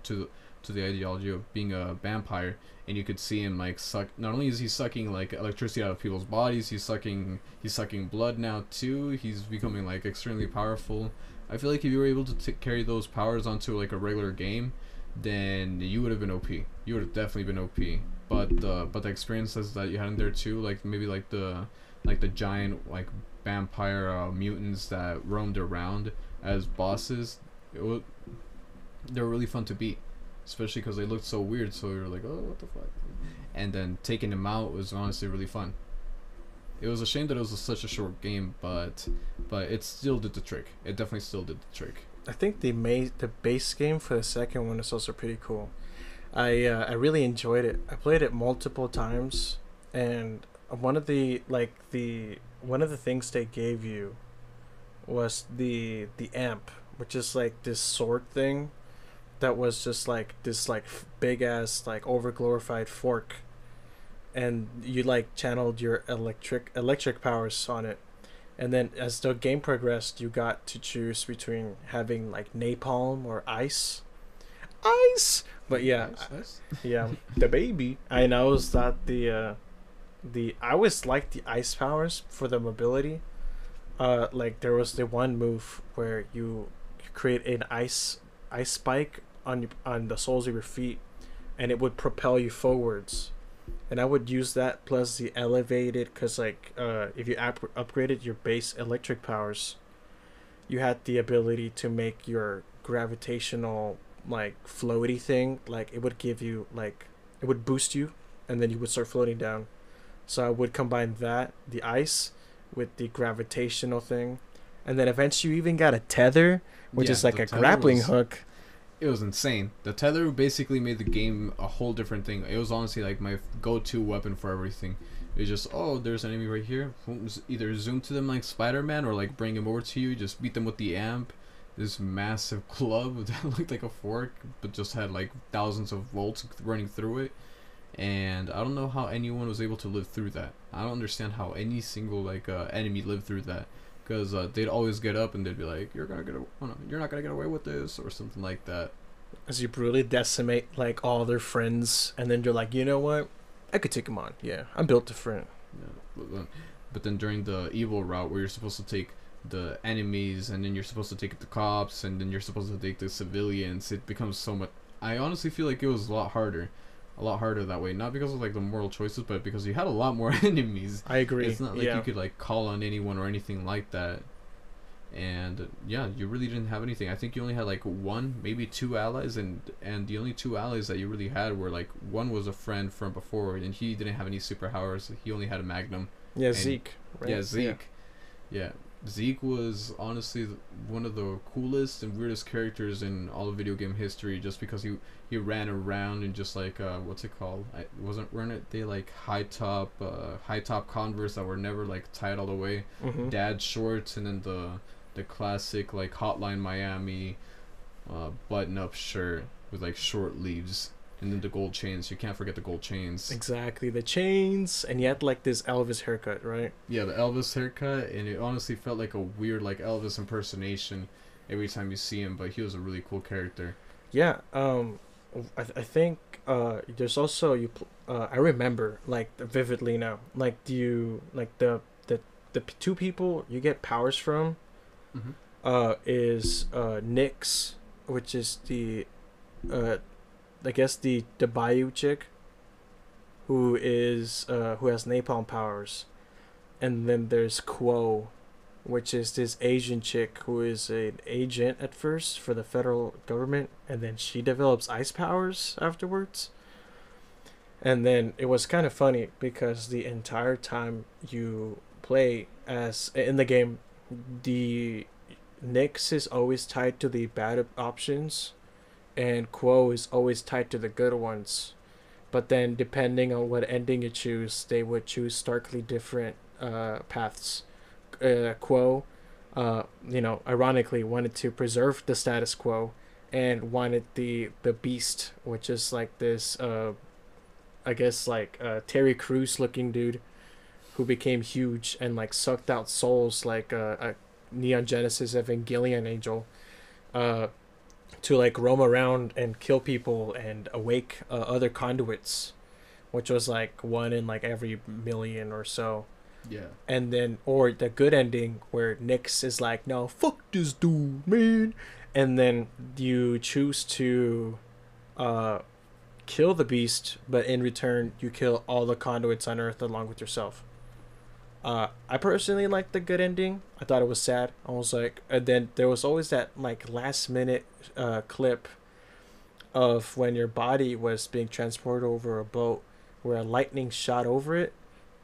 ideology of being a vampire. And you could see him like suck. Not only is he sucking like electricity out of people's bodies, he's sucking blood now too. He's becoming like extremely powerful. I feel like if you were able to carry those powers onto like a regular game, then you would have been OP. You would have definitely been OP. But the experiences that you had in there too, like maybe like the giant like vampire mutants that roamed around as bosses, they were really fun to beat, especially because they looked so weird. So you're like, oh, what the fuck? And then taking them out was honestly really fun. It was a shame that it was such a short game, but it still did the trick. It definitely still did the trick. I think the base game for the second one is also pretty cool. I really enjoyed it. I played it multiple times, and one of the things they gave you was the amp, which is like this sword thing that was just like this like big ass like over glorified fork, and you like channeled your electric powers on it. And then as the game progressed, you got to choose between having like napalm or ice. But yeah, Nice. yeah, the baby. I knows that I always liked the ice powers for the mobility. Like there was the one move where you create an ice spike on the soles of your feet, and it would propel you forwards. And I would use that plus the elevated, because like if you upgraded your base electric powers, you had the ability to make your gravitational like floaty thing, like it would give you like it would boost you, and then you would start floating down. So I would combine that, the ice, with the gravitational thing, and then eventually you even got a tether, which is like a grappling hook. It was insane. The tether basically made the game a whole different thing. It was honestly like my go-to weapon for everything. It was just, oh, there's an enemy right here. Either zoom to them like Spider-Man or like bring him over to you. Just beat them with the amp. This massive club that looked like a fork, but just had like thousands of volts running through it. And I don't know how anyone was able to live through that. I don't understand how any single like enemy lived through that. Because they'd always get up and they'd be like, you're not gonna get away with this, or something like that. As you brutally decimate like all their friends, and then you're like, you know what, I could take them on. Yeah, I'm built different. Yeah, but then during the evil route, where you're supposed to take the enemies, and then you're supposed to take the cops, and then you're supposed to take the civilians, it becomes so much. I honestly feel like it was a lot harder that way, not because of like the moral choices, but because you had a lot more enemies. I agree. It's not like you could like call on anyone or anything like that. And yeah, you really didn't have anything. I think you only had like one, maybe two allies, and the only two allies that you really had were like, one was a friend from before, and he didn't have any superpowers. He only had a magnum. Yeah, Zeke. Right? Yeah, Zeke. Yeah. Zeke was honestly one of the coolest and weirdest characters in all of video game history, just because he ran around in just like what's it called? Weren't they like high top Converse that were never like tied all the way, dad shorts, and then the classic like Hotline Miami button up shirt with like short sleeves. And then the gold chains. You can't forget the gold chains. Exactly, the chains, and he had like this Elvis haircut, right? Yeah, the Elvis haircut, and it honestly felt like a weird like Elvis impersonation every time you see him. But he was a really cool character. Yeah. I think there's also I remember like vividly now. Like do you like the two people you get powers from Mm-hmm. is Nyx, which is the uh I guess the Bayou chick who has napalm powers, and then there's Quo, which is this Asian chick who is an agent at first for the federal government, and then she develops ice powers afterwards. And then it was kind of funny because the entire time you play as in the game, the Nyx is always tied to the bad options, and Quo is always tied to the good ones. But then, depending on what ending you choose, they would choose starkly different paths. Quo, ironically, wanted to preserve the status quo, and wanted the beast, which is like this, I guess like Terry Crews looking dude, who became huge and like sucked out souls like a Neon Genesis Evangelion angel, uh, to like roam around and kill people and awake other conduits, which was like one in like every million or so. Yeah. And then, or the good ending where Nyx is like, no, fuck this dude, man. And then you choose to uh, kill the beast, but in return, you kill all the conduits on Earth along with yourself. I personally liked the good ending. I thought it was sad. I was like, and then there was always that like last minute clip of when your body was being transported over a boat where a lightning shot over it,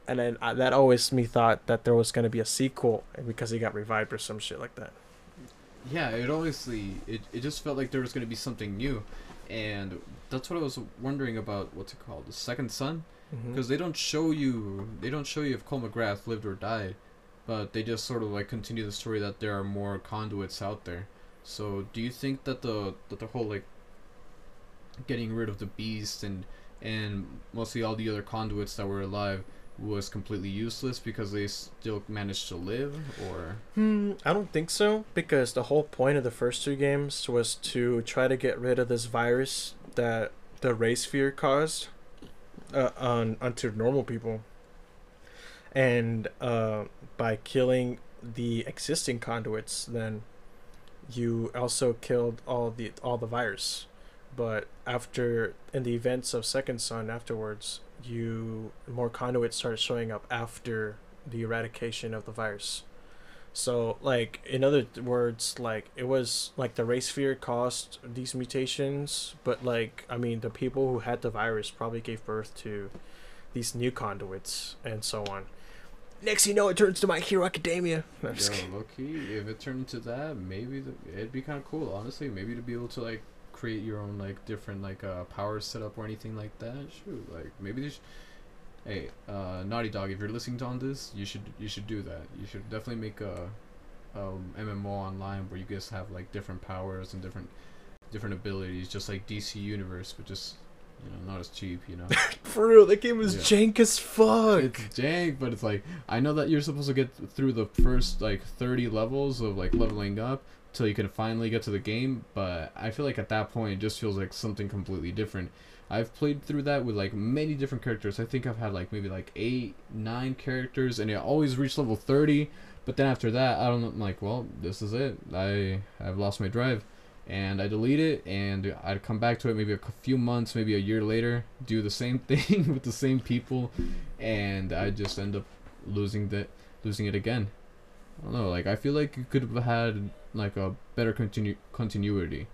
and then that always me thought that there was gonna be a sequel because he got revived or some shit like that. Yeah, it just felt like there was gonna be something new, and that's what I was wondering about. What's it called? The Second Son, Mm-hmm. because they don't show you if Cole McGrath lived or died, but they just sort of like continue the story that there are more conduits out there. So do you think that the whole like getting rid of the beast and mostly all the other conduits that were alive was completely useless because they still managed to live, or I don't think so because the whole point of the first two games was to try to get rid of this virus that the race fear caused onto normal people, and by killing the existing conduits, then you also killed all the virus. But after in the events of Second Son afterwards, you more conduits started showing up after the eradication of the virus. So like in other words, like it was like the race fear caused these mutations, but like I mean the people who had the virus probably gave birth to these new conduits and so on. Next you know it turns to My Hero Academia. No, I'm yo, just kidding. low key, if it turned into that, maybe it'd be kind of cool. Honestly, maybe to be able to like create your own like different like power setup or anything like that. Shoot, like maybe they hey, Naughty Dog, if you're listening to on this, you should do that. You should definitely make a MMO online where you guys have like different powers and different abilities, just like DC Universe, but just not as cheap. For real, that game is Yeah. jank as fuck. It's jank, but it's like I know that you're supposed to get through the first like 30 levels of like leveling up till you can finally get to the game, but I feel like at that point it just feels like something completely different. I've played through that with like many different characters. I think I've had like maybe like 8, 9 characters, and I always reach level 30. But then after that, I don't know. I'm like, well, this is it. I've lost my drive, and I delete it, and I'd come back to it maybe a few months, maybe a year later, do the same thing with the same people, and I just end up losing it again. I don't know. Like I feel like you could have had like a better continuity,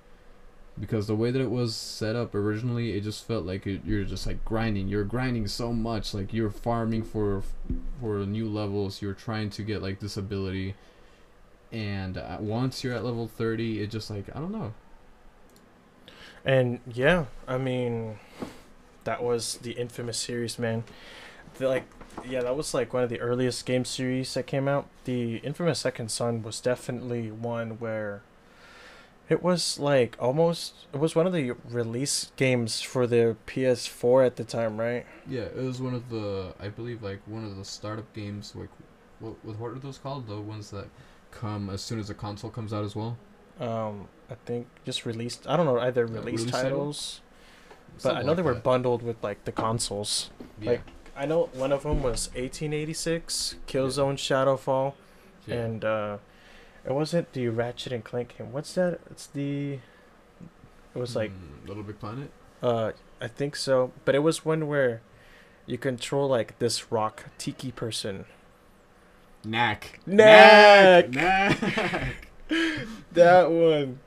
because the way that it was set up originally, it just felt like you're just like grinding. You're grinding so much, like you're farming for new levels. You're trying to get like this ability, and once you're at level 30, it just like I don't know. And yeah, I mean, that was the infamous series, man. Like, yeah, that was like one of the earliest game series that came out. The infamous Second Son was definitely one where it was like almost it was one of the release games for the PS4 at the time, right? Yeah, it was one of the, I believe, like one of the startup games. Like, what are those called? The ones that come as soon as the console comes out as well. I think just released. I don't know either release Release title? titles. But I Something know like they were that. bundled with like the consoles. Yeah. Like I know one of them was 1886, Yeah. Killzone Shadowfall, Yeah. and it wasn't the Ratchet and Clank game. What's that? It's the it was like Little Big Planet. uh I think so, but it was one where you control like this rock tiki person. Knack. Knack. Knack! Knack. That one.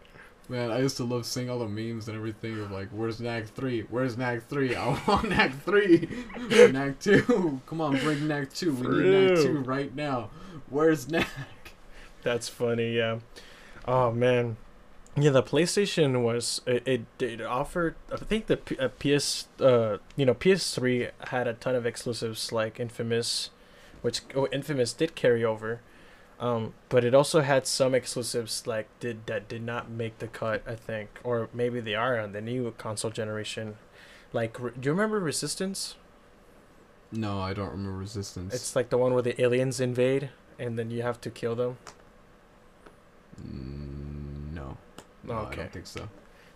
Man, I used to love seeing all the memes and everything of like, where's Knack 3? Where's Knack 3? I want Knack 3. Or Knack 2. Come on, bring Knack 2. We For need Knack 2 real. right now. Where's Knack? That's funny, yeah. Oh man. Yeah, the PlayStation was it offered. I think the PS PS3 had a ton of exclusives like Infamous, which Infamous did carry over, but it also had some exclusives like did not make the cut. I think, or maybe they are on the new console generation. Like, do you remember Resistance? No, I don't remember Resistance. It's like the one where the aliens invade and then you have to kill them. No. Oh, No, I okay. don't think so.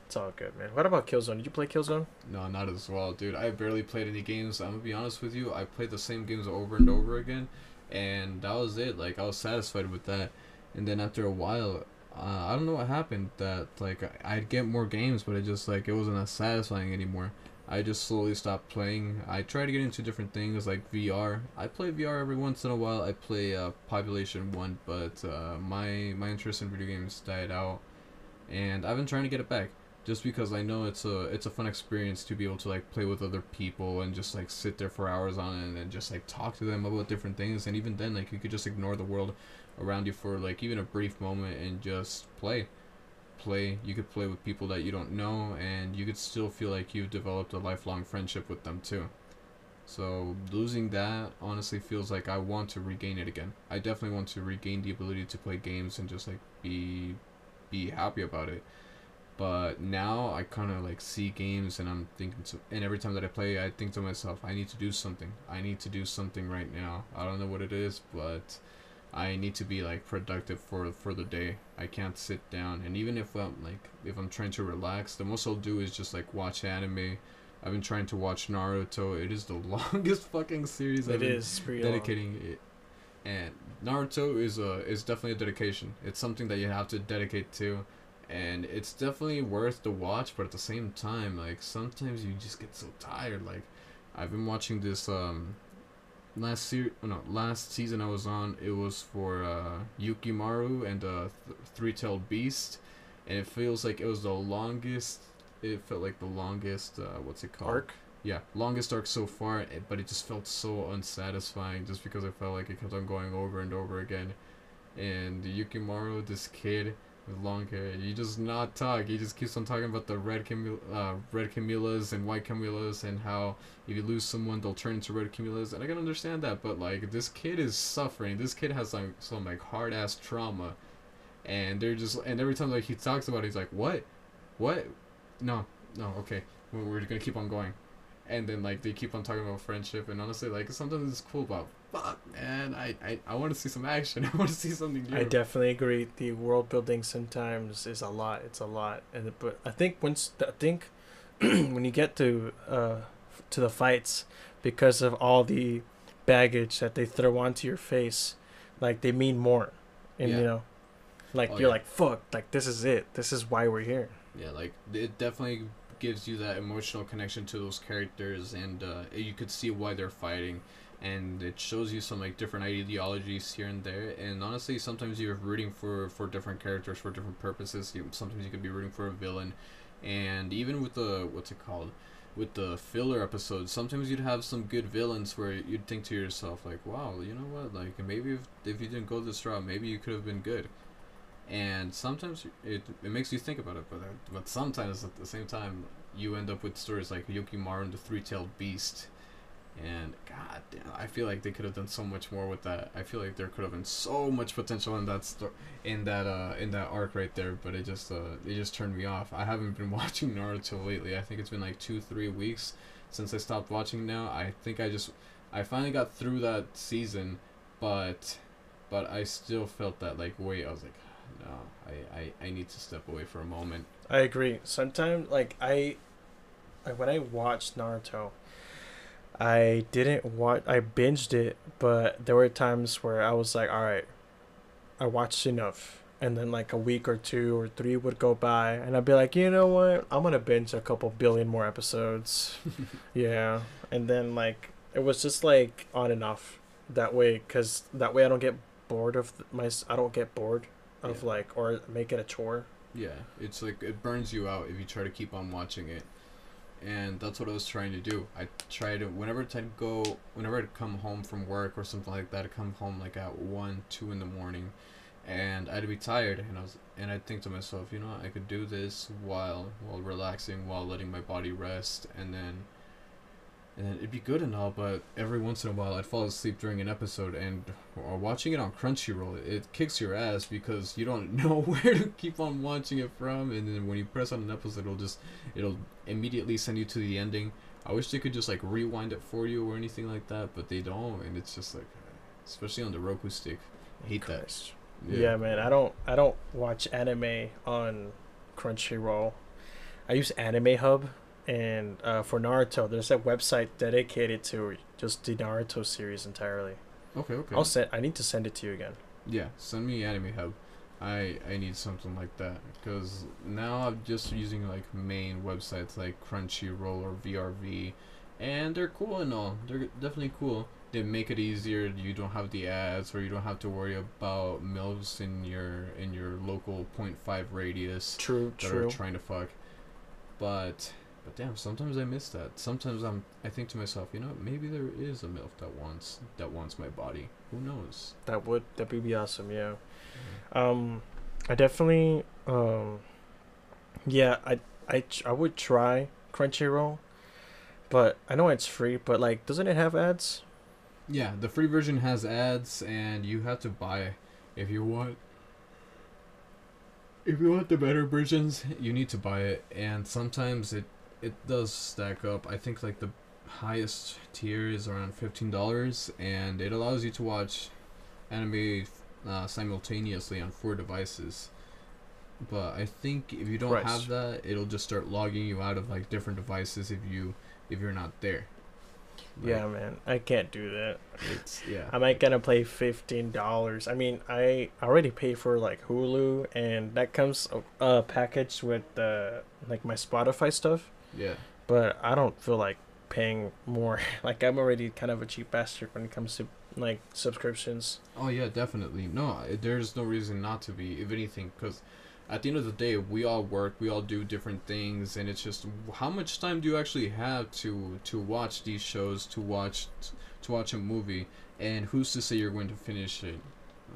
It's all good, man. What about Killzone? Did you play Killzone? No, not as well, dude. I barely played any games. I'm gonna be honest with you. I played the same games over and over again, and that was it. Like I was satisfied with that. And then after a while, I don't know what happened. That like I'd get more games, but it just like it wasn't as satisfying anymore. I just slowly stopped playing. I tried to get into different things like VR. I play VR every once in a while. I play Population 1, but my interest in video games died out, and I've been trying to get it back just because I know it's a fun experience to be able to like play with other people and just like sit there for hours on it and just like talk to them about different things. And even then, like you could just ignore the world around you for like even a brief moment and just play. You could play with people that you don't know, and you could still feel like you've developed a lifelong friendship with them too. So losing that honestly feels like I want to regain it again. I definitely want to regain the ability to play games and just like be happy about it. But now I kind of like see games and I'm thinking to, and every time that I play, I think to myself, I need to do something. I need to do something right now. I don't know what it is, but I need to be like productive for the day. I can't sit down, and even if I'm trying to relax, the most I'll do is just like watch anime. I've been trying to watch Naruto. It is the longest fucking series I've It been is pretty long. dedicating it. And Naruto is definitely a dedication. It's something that you have to dedicate to, and it's definitely worth the watch. But at the same time, like sometimes you just get so tired. Like I've been watching this last season I was on, it was for Yukimaru and Three-Tailed Beast, and it feels like it was the longest. It felt like the longest. What's it called? Arc. Yeah, longest arc so far, but it just felt so unsatisfying just because I felt like it kept on going over and over again. And Yukimaru, this kid with long hair, he does not talk. He just keeps on talking about the red camellias and white camellias, and how if you lose someone, they'll turn into red camellias. And I can understand that, but like this kid is suffering. This kid has like some like hard ass trauma, and and every time like he talks about it, he's like, what, no, okay, we're gonna keep on going. And then like they keep on talking about friendship, and honestly like sometimes it's cool, but fuck man, I want to see some action. I want to see something new. I definitely agree. The world building sometimes is a lot. It's a lot, but I think when you get to the fights, because of all the baggage that they throw onto your face, like they mean more, and Yeah. like Oh, you're yeah. like fuck, like this is it. This is why we're here. Yeah, like it definitely gives you that emotional connection to those characters, and you could see why they're fighting, and it shows you some like different ideologies here and there. And honestly, sometimes you're rooting for different characters for different purposes. Sometimes you could be rooting for a villain, and even with the what's it called, with the filler episodes, sometimes you'd have some good villains where you'd think to yourself like, wow, you know what, like maybe if you didn't go this route, maybe you could have been good. And sometimes it makes you think about it, but sometimes at the same time you end up with stories like Yukimaru and the Three-Tailed Beast, and god damn, I feel like they could have done so much more with that. I feel like there could have been so much potential in that in that arc right there, but it just turned me off. I haven't been watching Naruto lately. I think it's been like 2-3 weeks since I stopped watching now. I think I finally got through that season, but I still felt that like weight. I was like, no, I need to step away for a moment. I agree. Sometimes like I when I watched Naruto, I didn't watch. I binged it, but there were times where I was like, all right, I watched enough. And then like a week or 2 or 3 would go by, and I'd be like, you know what? I'm gonna binge a couple billion more episodes. Yeah, and then like it was just like on and off that way, cause that way I don't get bored of I don't get bored of Yeah. like or make it a chore. Yeah, it's like it burns you out if you try to keep on watching it, and that's what I was trying to do. I try to whenever I'd come home from work or something like that. I'd come home like at 1, 2 in the morning, and I'd be tired, and I'd think to myself, you know, I could do this while relaxing, while letting my body rest, and then it'd be good and all, but every once in a while I'd fall asleep during an episode, and or watching it on Crunchyroll, it kicks your ass because you don't know where to keep on watching it from, and then when you press on an episode, it'll immediately send you to the ending. I wish they could just like rewind it for you or anything like that, but they don't, and it's just like, especially on the Roku stick, I hate that. Christ. Yeah, man. I don't watch anime on Crunchyroll. I use Anime Hub, and for Naruto, there's a website dedicated to just the Naruto series entirely. Okay, okay. I need to send it to you again. Yeah, send me Anime Hub. I need something like that because now I'm just using like main websites like Crunchyroll or VRV, and they're cool and all. They're definitely cool. They make it easier. You don't have the ads, or you don't have to worry about milfs in your local .5 radius True, that true. are trying to fuck. But damn, sometimes I miss that. Sometimes I think to myself, you know, maybe there is a milf that wants my body. Who knows? That'd be awesome. Yeah. I definitely yeah, I would try Crunchyroll, but I know it's free, but like doesn't it have ads? Yeah, the free version has ads, and you have to buy if you want. If you want the better versions, you need to buy it, and sometimes it does stack up. I think like the highest tier is around $15, and it allows you to watch anime simultaneously on 4 devices. But I think if you don't Right. have that, it'll just start logging you out of like different devices if you're not there. Yeah, man, I can't do that. It's yeah. I'm not gonna pay $15. I mean, I already pay for like Hulu, and that comes packaged with like my Spotify stuff. Yeah. But I don't feel like paying more. Like I'm already kind of a cheap bastard when it comes to like subscriptions. Oh yeah, definitely. No, there's no reason not to be. If anything, because at the end of the day, we all work, we all do different things, and it's just how much time do you actually have to watch these shows, to watch a movie, and who's to say you're going to finish it?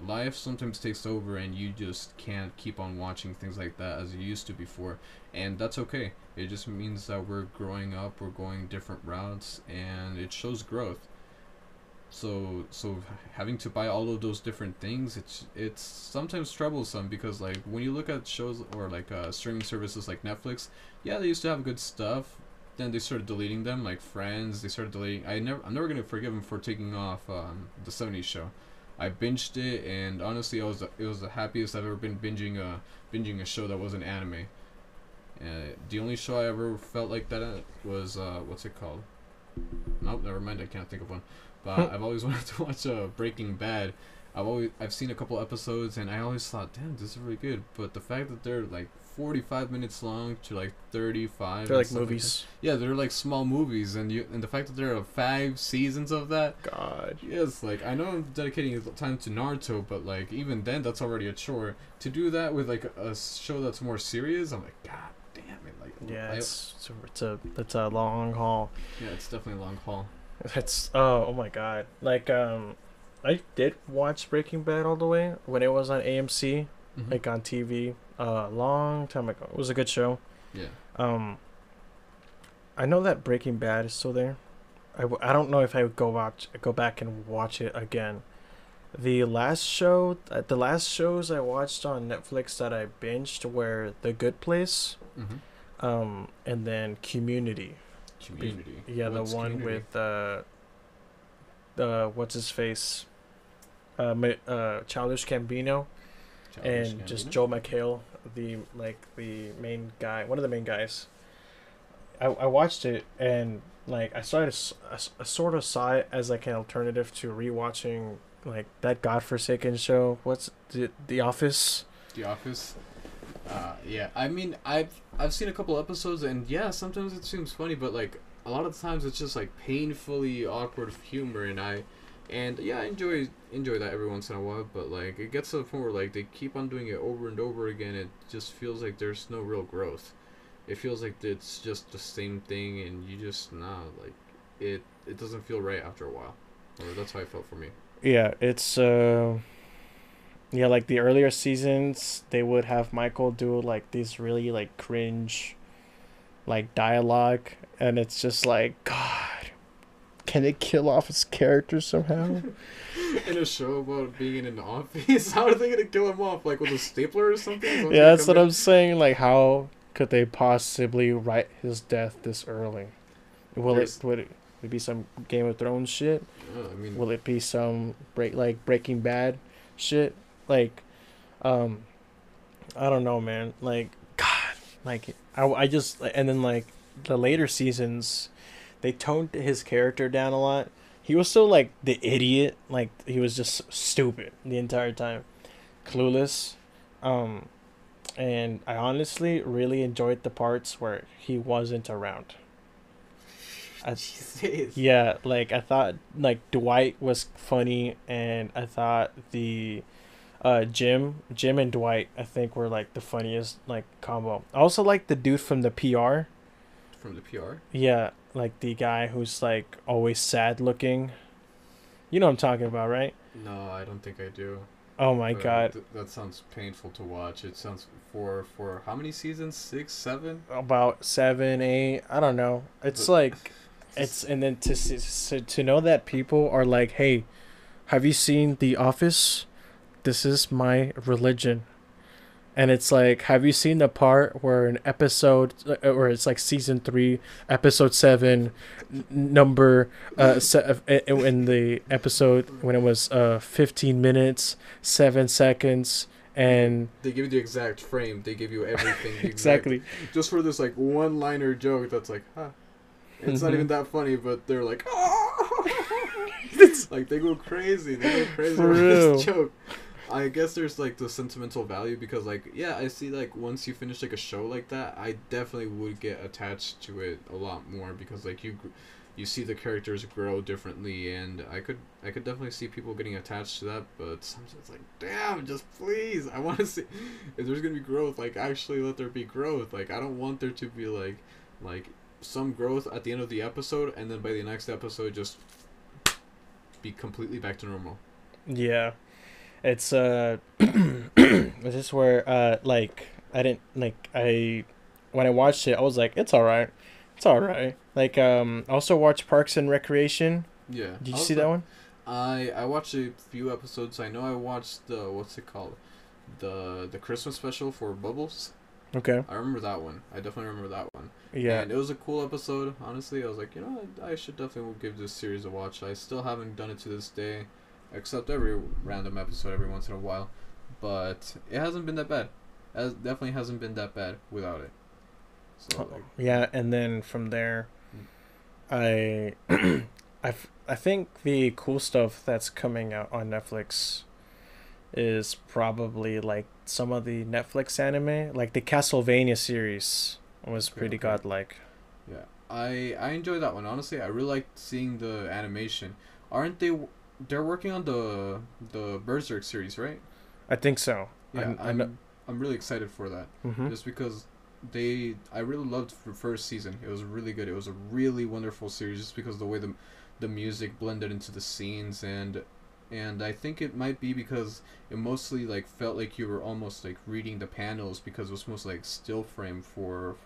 Life sometimes takes over, and you just can't keep on watching things like that as you used to before, and that's okay. It just means that we're growing up, we're going different routes, and it shows growth. So having to buy all of those different things, it's sometimes troublesome because like when you look at shows or like streaming services like Netflix, yeah, they used to have good stuff. Then they started deleting them, like Friends. They started deleting. I'm never gonna forgive them for taking off the '70s show. I binged it, and honestly, it was the happiest I've ever been binging a show that wasn't anime. The only show I ever felt like that was what's it called? Nope, never mind. I can't think of one. But I've always wanted to watch Breaking Bad. I've seen a couple episodes, and I always thought, damn, this is really good. But the fact that they're like 45 minutes long to like 35. They're and like stuff movies. that. Yeah, they're like small movies, and the fact that there are 5 seasons of that. God. Yes, like I know I'm dedicating time to Naruto, but like even then, that's already a chore. To do that with like a show that's more serious, I'm like, God damn it! Like Yeah, it's a long haul. yeah, it's definitely a long haul. It's oh my god. Like I did watch Breaking Bad all the way when it was on AMC, Mm-hmm. like on TV, a long time ago. It was a good show. Yeah. I know that Breaking Bad is still there. I don't know if I would go back and watch it again. The last shows I watched on Netflix that I binged were The Good Place, and then Community. Community. Yeah, What's the one Community? with what's his face, Childish Gambino, Childish and just Gambino? Joe McHale, the main guy, one of the main guys. I watched it and like I sort of saw it as like an alternative to rewatching like that godforsaken show. What's The Office? The Office. Yeah. I mean, I've seen a couple episodes, and yeah, sometimes it seems funny, but like a lot of times it's just like painfully awkward humor, and yeah, I enjoy that every once in a while. But like it gets to the point where like they keep on doing it over and over again. It just feels like there's no real growth. It feels like it's just the same thing, and you just like it doesn't feel right after a while. Or that's how it felt for me. Yeah, it's yeah, like the earlier seasons, they would have Michael do like these really like cringe like dialogue, and it's just like God, can they kill off his character somehow? In a show about being in an office, how are they gonna kill him off? Like with a stapler or something? Yeah, that's what I'm saying. Like, how could they possibly write his death this early? Would it be some Game of Thrones shit? I mean, Will it be some Breaking Bad shit? Like, um, I don't know, man. Like, God, like I just and then like the later seasons, they toned his character down a lot. He was still like the idiot, like he was just stupid the entire time, clueless. Um, and I honestly really enjoyed the parts where he wasn't around. I, Jesus. yeah, like I thought like Dwight was funny, and I thought the Jim and Dwight I think were like the funniest like combo. I also like the dude from the PR. From the PR. Yeah, like the guy who's like always sad looking. You know what I'm talking about, right? No, I don't think I do. Oh my But god. that sounds painful to watch. It sounds for how many seasons? 6, 7? About 7, 8. I don't know. It's But like it's and then to know that people are like, hey, have you seen The Office? This is my religion. And it's like, have you seen the part where an episode, or it's like season 3, episode 7, number, in the episode when it was 15 minutes, 7 seconds, and they give you the exact frame. They give you everything. The exactly. just for this like one-liner joke that's like, huh. It's not even that funny, but they're like, oh! Like they go crazy. They go crazy For with real. this joke. I guess there's like the sentimental value because like yeah, I see like once you finish like a show like that, I definitely would get attached to it a lot more because like you see the characters grow differently, and I could definitely see people getting attached to that. But sometimes it's like, damn, just please, I want to see if there's gonna be growth. Like actually let there be growth. Like I don't want there to be like some growth at the end of the episode, and then by the next episode just be completely back to normal. Yeah. It's this is where like I didn't like I when I watched it I was like it's alright. It's alright. Like I also watched Parks and Recreation. Yeah. Did you see that one? I watched a few episodes. I know I watched the what's it called, the Christmas special for Bubbles. Okay. I remember that one. I definitely remember that one. Yeah. And it was a cool episode. Honestly, I was like, you know, I should definitely give this series a watch. I still haven't done it to this day, except every random episode every once in a while. But it hasn't been that bad. It definitely hasn't been that bad without it. So like, yeah, and then from there, I, I think the cool stuff that's coming out on Netflix is probably like some of the Netflix anime, like the Castlevania series was pretty godlike. yeah, I enjoy that one. Honestly, I really liked seeing the animation. Aren't they? They're working on the Berserk series, right? I think so. Yeah, I'm really excited for that. Mm-hmm. Just because I really loved the first season. It was really good. It was a really wonderful series just because the way the music blended into the scenes, and I think it might be because it mostly like felt like you were almost like reading the panels because it was mostly like still frame for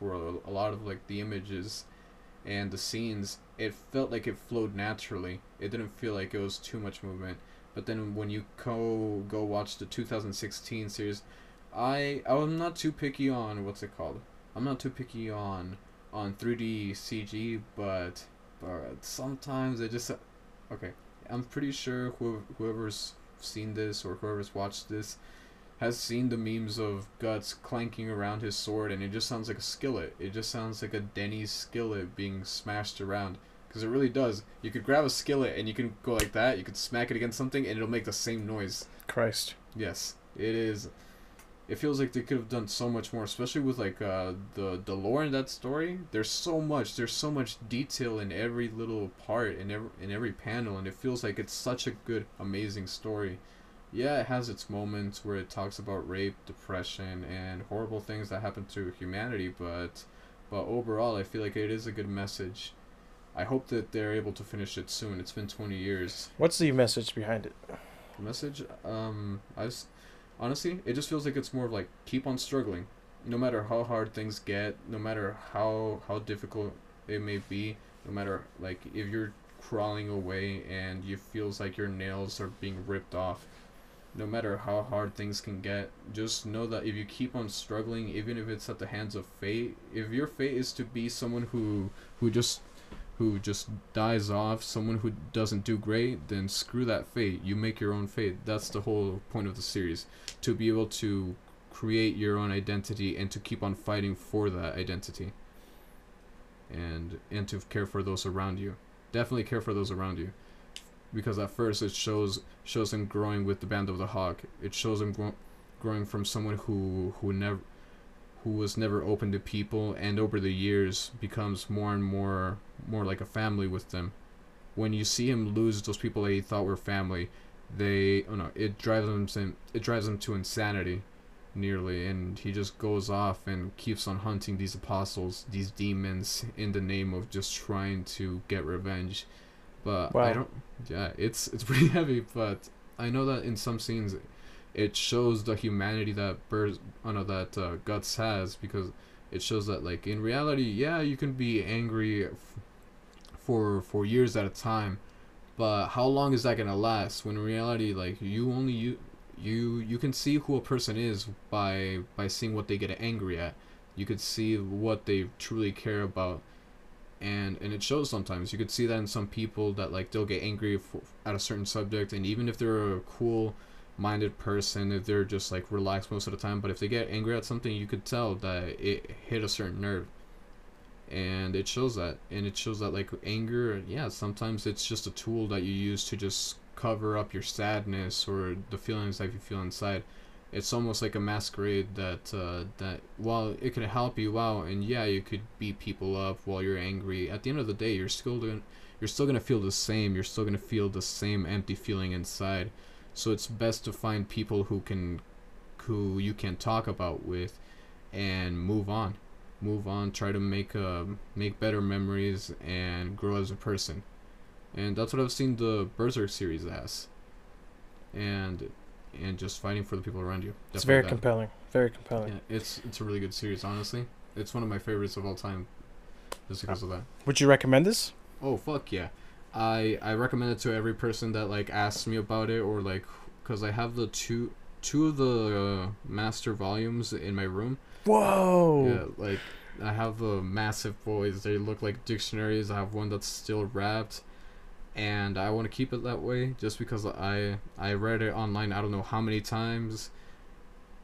a lot of like the images and the scenes. It felt like it flowed naturally. It didn't feel like it was too much movement. But then when you go watch the 2016 series, I'm not too picky on what's it called. I'm not too picky on 3D CG, but sometimes it just okay. I'm pretty sure whoever's seen this or whoever's watched this has seen the memes of Guts clanking around his sword, and it just sounds like a skillet. It just sounds like a Denny's skillet being smashed around. Because it really does. You could grab a skillet and you can go like that. You could smack it against something and it'll make the same noise. Christ. Yes, it is. It feels like they could have done so much more, especially with like the lore in that story. There's so much detail in every little part, in every panel, and it feels like it's such a good, amazing story. Yeah, it has its moments where it talks about rape, depression, and horrible things that happen to humanity, but overall, I feel like it is a good message. I hope that they're able to finish it soon. It's been 20 years. What's the message behind it? The message, honestly, it just feels like it's more of like keep on struggling, no matter how hard things get, no matter how difficult it may be, no matter like if you're crawling away and you feels like your nails are being ripped off. No matter how hard things can get, just know that if you keep on struggling, even if it's at the hands of fate, if your fate is to be someone who just dies off, someone who doesn't do great, then screw that fate. You make your own fate. That's the whole point of the series, to be able to create your own identity and to keep on fighting for that identity, and to care for those around you. Definitely care for those around you. Because at first it shows him growing with the Band of the Hawk. It shows him growing from someone who was never open to people, and over the years becomes more and more like a family with them. When you see him lose those people that he thought were family, it drives him to insanity, nearly, and he just goes off and keeps on hunting these apostles, these demons, in the name of just trying to get revenge. But wow. I don't. Yeah, it's pretty heavy. But I know that in some scenes, it shows the humanity that Guts has, because it shows that like in reality, yeah, you can be angry for years at a time, but how long is that gonna last? When in reality, like you can see who a person is by seeing what they get angry at. You could see what they truly care about. And it shows sometimes. You could see that in some people that like they'll get angry at a certain subject, and even if they're a cool minded person, if they're just like relaxed most of the time, but if they get angry at something, you could tell that it hit a certain nerve. And it shows that. And it shows that like anger, yeah, sometimes it's just a tool that you use to just cover up your sadness or the feelings that you feel inside. It's almost like a masquerade that while it can help you out, and yeah, you could beat people up while you're angry, at the end of the day, you're still gonna feel the same. You're still gonna feel the same empty feeling inside. So it's best to find people who you can talk about with, and move on. Try to make better memories and grow as a person. And that's what I've seen the Berserk series as. And just fighting for the people around you. Definitely. It's very compelling. Very compelling. Yeah, it's a really good series, honestly. It's one of my favorites of all time, just because of that. Would you recommend this? Oh, fuck yeah. I recommend it to every person that like asks me about it, or like, because I have the two of the master volumes in my room. Whoa! Yeah, like I have the massive boys. They look like dictionaries. I have one that's still wrapped. And I want to keep it that way just because I read it online I don't know how many times,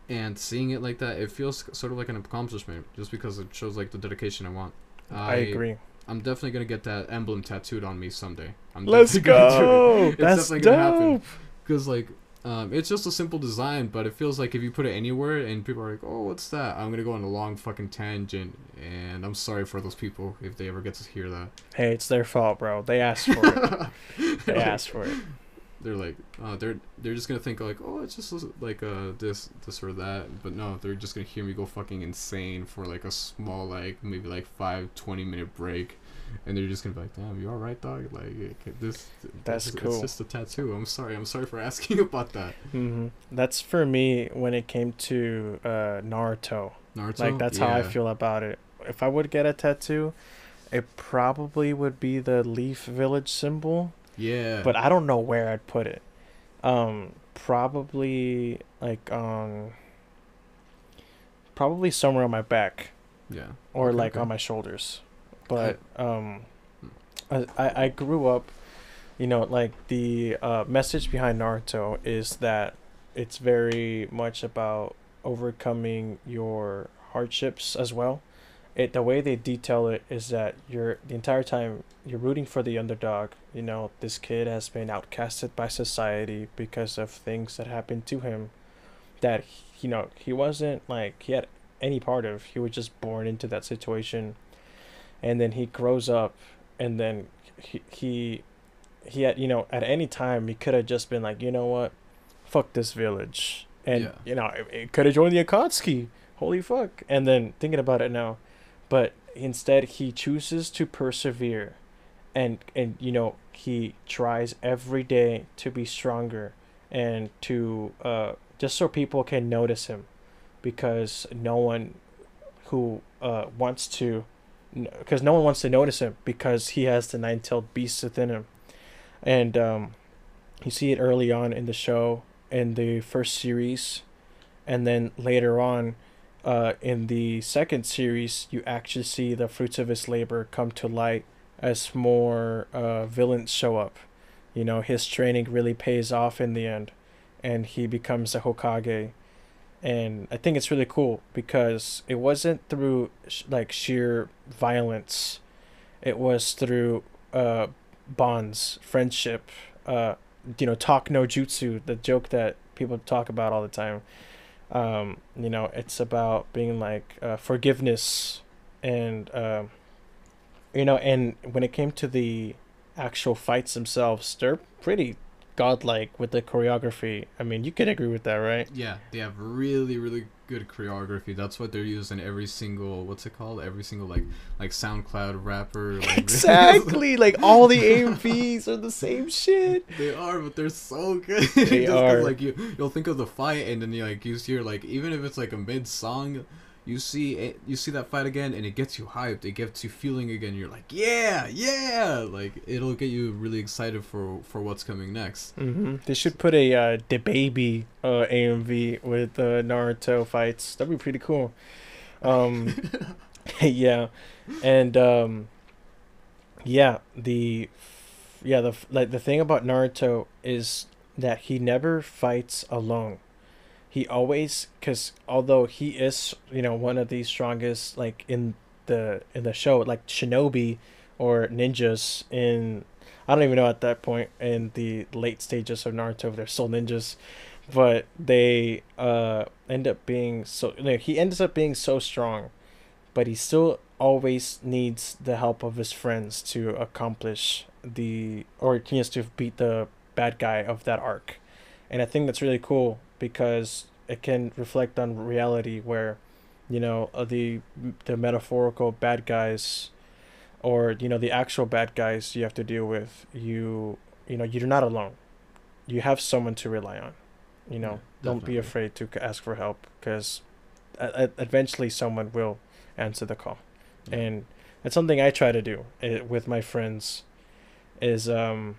and seeing it like that, it feels sort of like an accomplishment just because it shows like the dedication I want. I agree. I'm definitely going to get that emblem tattooed on me someday. Let's go! That's definitely dope! Gonna happen. Because like it's just a simple design, but it feels like if you put it anywhere and people are like, oh, what's that? I'm going to go on a long fucking tangent, and I'm sorry for those people if they ever get to hear that. Hey, it's their fault, bro. They asked for it. They asked for it. They're like, they're just going to think like, oh, it's just like this or that. But no, they're just going to hear me go fucking insane for like a small, like maybe like 5-20 minute break. And they're just gonna be like, "Damn, you all right, dog? Like That's cool. It's just a tattoo. I'm sorry for asking about that." Mm-hmm. That's for me when it came to Naruto. Like that's how I feel about it. If I would get a tattoo, it probably would be the Leaf Village symbol. Yeah. But I don't know where I'd put it. Probably like on. Probably somewhere on my back. Yeah. Or on my shoulders. But I grew up, like the message behind Naruto is that it's very much about overcoming your hardships as well. It The way they detail it is that you're the entire time you're rooting for the underdog. You know, this kid has been outcasted by society because of things that happened to him that he wasn't like he had any part of. He was just born into that situation, and then he grows up, and then he had, at any time he could have just been like, you know what, fuck this village, and Yeah. it could have joined the Akatsuki. Holy fuck! And then thinking about it now, but instead he chooses to persevere, and he tries every day to be stronger, and to just so people can notice him, because no one who wants to because no one wants to notice him because he has the nine-tailed beast within him. And you see it early on in the show, in the first series, and then later on, in the second series, you actually see the fruits of his labor come to light as more villains show up. His training really pays off in the end, and he becomes a Hokage. And I think it's really cool because it wasn't through like sheer violence. It was through bonds, friendship, talk no jutsu, the joke that people talk about all the time. It's about being like forgiveness, and and when it came to the actual fights themselves, they're pretty godlike with the choreography. I mean, you can agree with that, right? Yeah, they have really, really good choreography. That's what they're using every single, what's it called? Every single like SoundCloud rapper. Like, Exactly. Like all the AMVs are the same shit. they are, but they're so good. They Just are. 'cause, like you'll think of the fight, and then you hear like, even if it's like a mid song, you see that fight again, and it gets you hyped. It gets you feeling again. You're like, yeah, yeah. Like it'll get you really excited for what's coming next. They should put a the baby AMV with Naruto fights. That'd be pretty cool. Um, yeah, and the thing about Naruto is that he never fights alone. He always, because although he is one of the strongest, like in the show, like shinobi or ninjas in, I don't even know at that point in the late stages of Naruto if they're still ninjas, but they end up being so, he ends up being so strong, but he still always needs the help of his friends to accomplish or he has to beat the bad guy of that arc. And I think that's really cool because it can reflect on reality where, the metaphorical bad guys, or the actual bad guys you have to deal with, you're not alone. You have someone to rely on. Yeah, Don't be definitely. afraid to ask for help, because eventually someone will answer the call. Yeah. And that's something I try to do with my friends, is I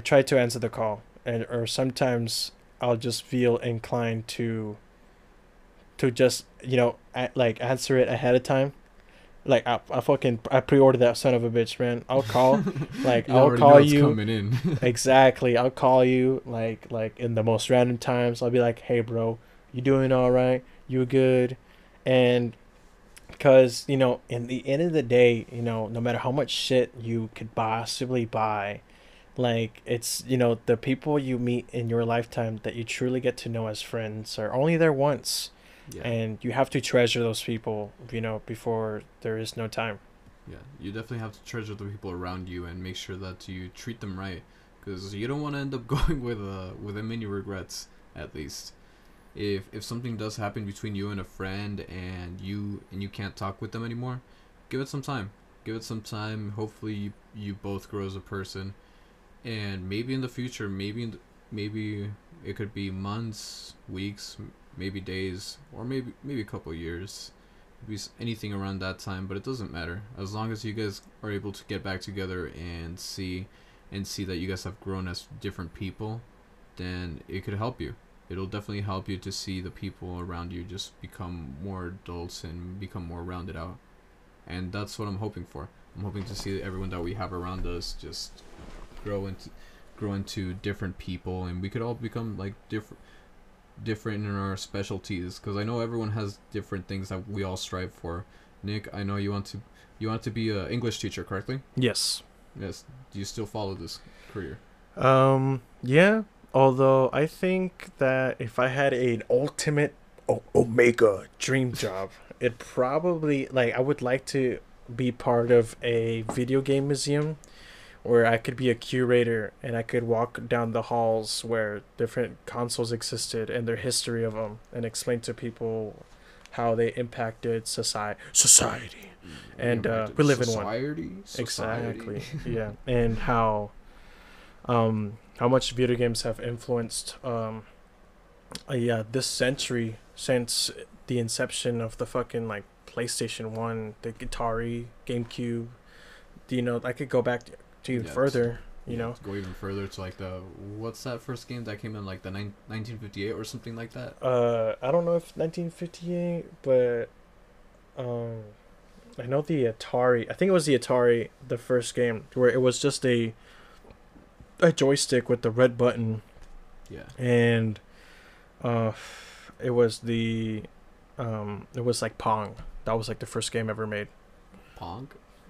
try to answer the call, and or sometimes I'll just feel inclined to just like answer it ahead of time. Like I pre-ordered that son of a bitch, man. I'll call, like You I'll already know call it's you. coming in. Exactly, I'll call you like in the most random times. I'll be like, hey bro, you doing all right? You good? And because in the end of the day, no matter how much shit you could possibly buy, like it's the people you meet in your lifetime that you truly get to know as friends are only there once, Yeah. and you have to treasure those people before there is no time. Yeah, you definitely have to treasure the people around you and make sure that you treat them right, because you don't want to end up going with a many regrets. At least, if something does happen between you and a friend, and you can't talk with them anymore, give it some time. Give it some time. Hopefully, you both grow as a person, and maybe in the future, maybe it could be months, weeks, maybe days, or maybe a couple years, be anything around that time, but it doesn't matter as long as you guys are able to get back together and see that you guys have grown as different people. Then it could help you. It'll definitely help you to see the people around you just become more adults and become more rounded out, and that's what I'm hoping for. I'm hoping to see everyone that we have around us just grow into grow into different people, and we could all become like different different in our specialties, because I know everyone has different things that we all strive for. Nick, I know you want to be a English teacher, correctly? Yes. Yes. Do you still follow this career? Yeah. Although I think that if I had an ultimate omega dream job, it probably like I would like to be part of a video game museum where I could be a curator and I could walk down the halls where different consoles existed and their history of them and explain to people how they impacted society. And we live in one. Society. Exactly. Yeah. And how much video games have influenced yeah, this century since the inception of the fucking like PlayStation 1, the Atari, GameCube. You know, I could go back to even further, you know. To go even further to like the what's that first game that came in like the 1958 or something like that? I don't know if 1958, but I know the Atari. I think it was the Atari, the first game where it was just a joystick with the red button. Yeah. And it was it was like Pong. That was like the first game ever made. Pong?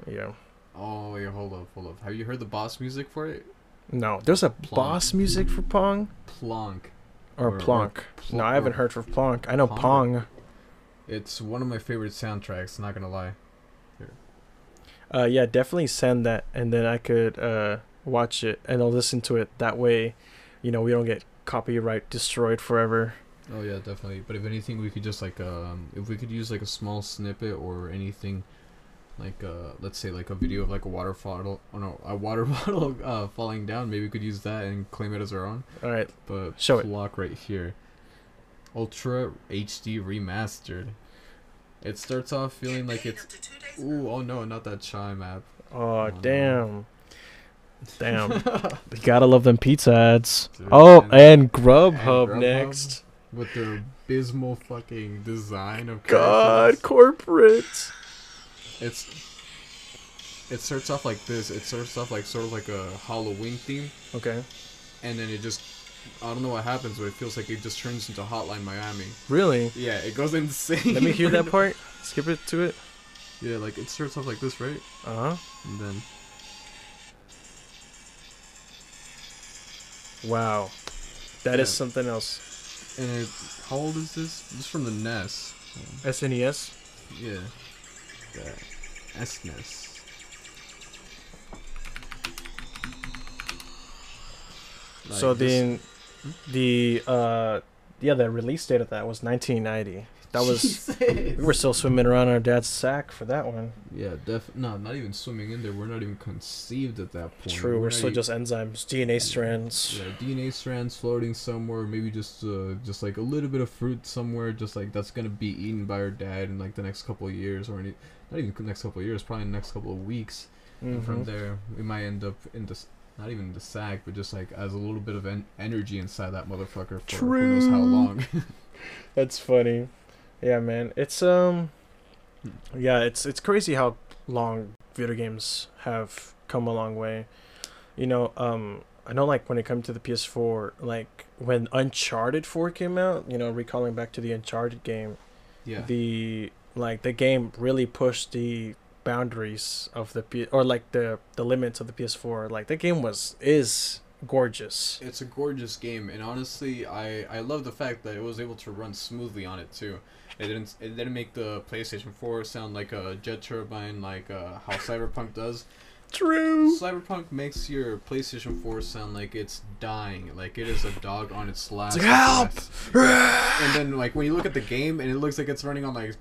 Yeah. Oh wait, hold up. Have you heard the boss music for it? No, there's a Plonk. boss music for Pong Plonk. or Plonk. No, I haven't heard for Plonk. I know Pong. It's one of my favorite soundtracks, not gonna lie. Yeah, definitely send that, and then I could watch it and I'll listen to it. That way, you know, we don't get copyright destroyed forever. Oh yeah, definitely. But if anything, we could just like if we could use like a small snippet or anything, like let's say like a video of like a water bottle, a water bottle falling down. Maybe we could use that and claim it as our own. All right, But show it. Block right here, Ultra HD remastered. It starts off feeling like it's. Ooh, oh no, not that chime app. Oh, Oh, damn. Damn. You gotta love them pizza ads. Dude, Oh, and and Grubhub Grubhub next. with their abysmal fucking design of God, characters. corporate. It starts off like this. It starts off like sort of like a Halloween theme, Okay. and then it just, I don't know what happens, but it feels like it just turns into Hotline Miami. Really? Yeah, it goes insane. Let me hear that part. Skip it to it. Yeah, like it starts off like this, right? Uh huh. And then Wow. That is Yeah. something else. and it, how old is this? This is from the NES. SNES. Yeah, the SNES. Like So this- the release date of that was 1990. That was Jesus. we were still swimming around our dad's sack for that one. Yeah, no, not even swimming in there. We're not even conceived at that point. True, we're not still e- just enzymes, DNA strands. Yeah, DNA strands floating somewhere. Maybe just like a little bit of fruit somewhere. Just like that's gonna be eaten by our dad in like the next couple of years, or not even the next couple of years, probably the next couple of weeks. And from there, we might end up in this. Not even the sack, but just like as a little bit of energy inside that motherfucker for who knows how True. long. That's funny. Yeah, man. It's yeah, it's crazy how long video games have come a long way. You know, I know like when it comes to the PS4, like when Uncharted 4 came out, you know, recalling back to the Uncharted game, Yeah. the game really pushed the boundaries of or like the limits of the PS4. Like the game is gorgeous. It's a gorgeous game, and honestly, I love the fact that it was able to run smoothly on it too. It didn't make the PlayStation 4 sound like a jet turbine like how Cyberpunk does. True. Cyberpunk makes your PlayStation 4 sound like it's dying, like it is a dog on its last It's like, help! breath. And then like when you look at the game and it looks like it's running on like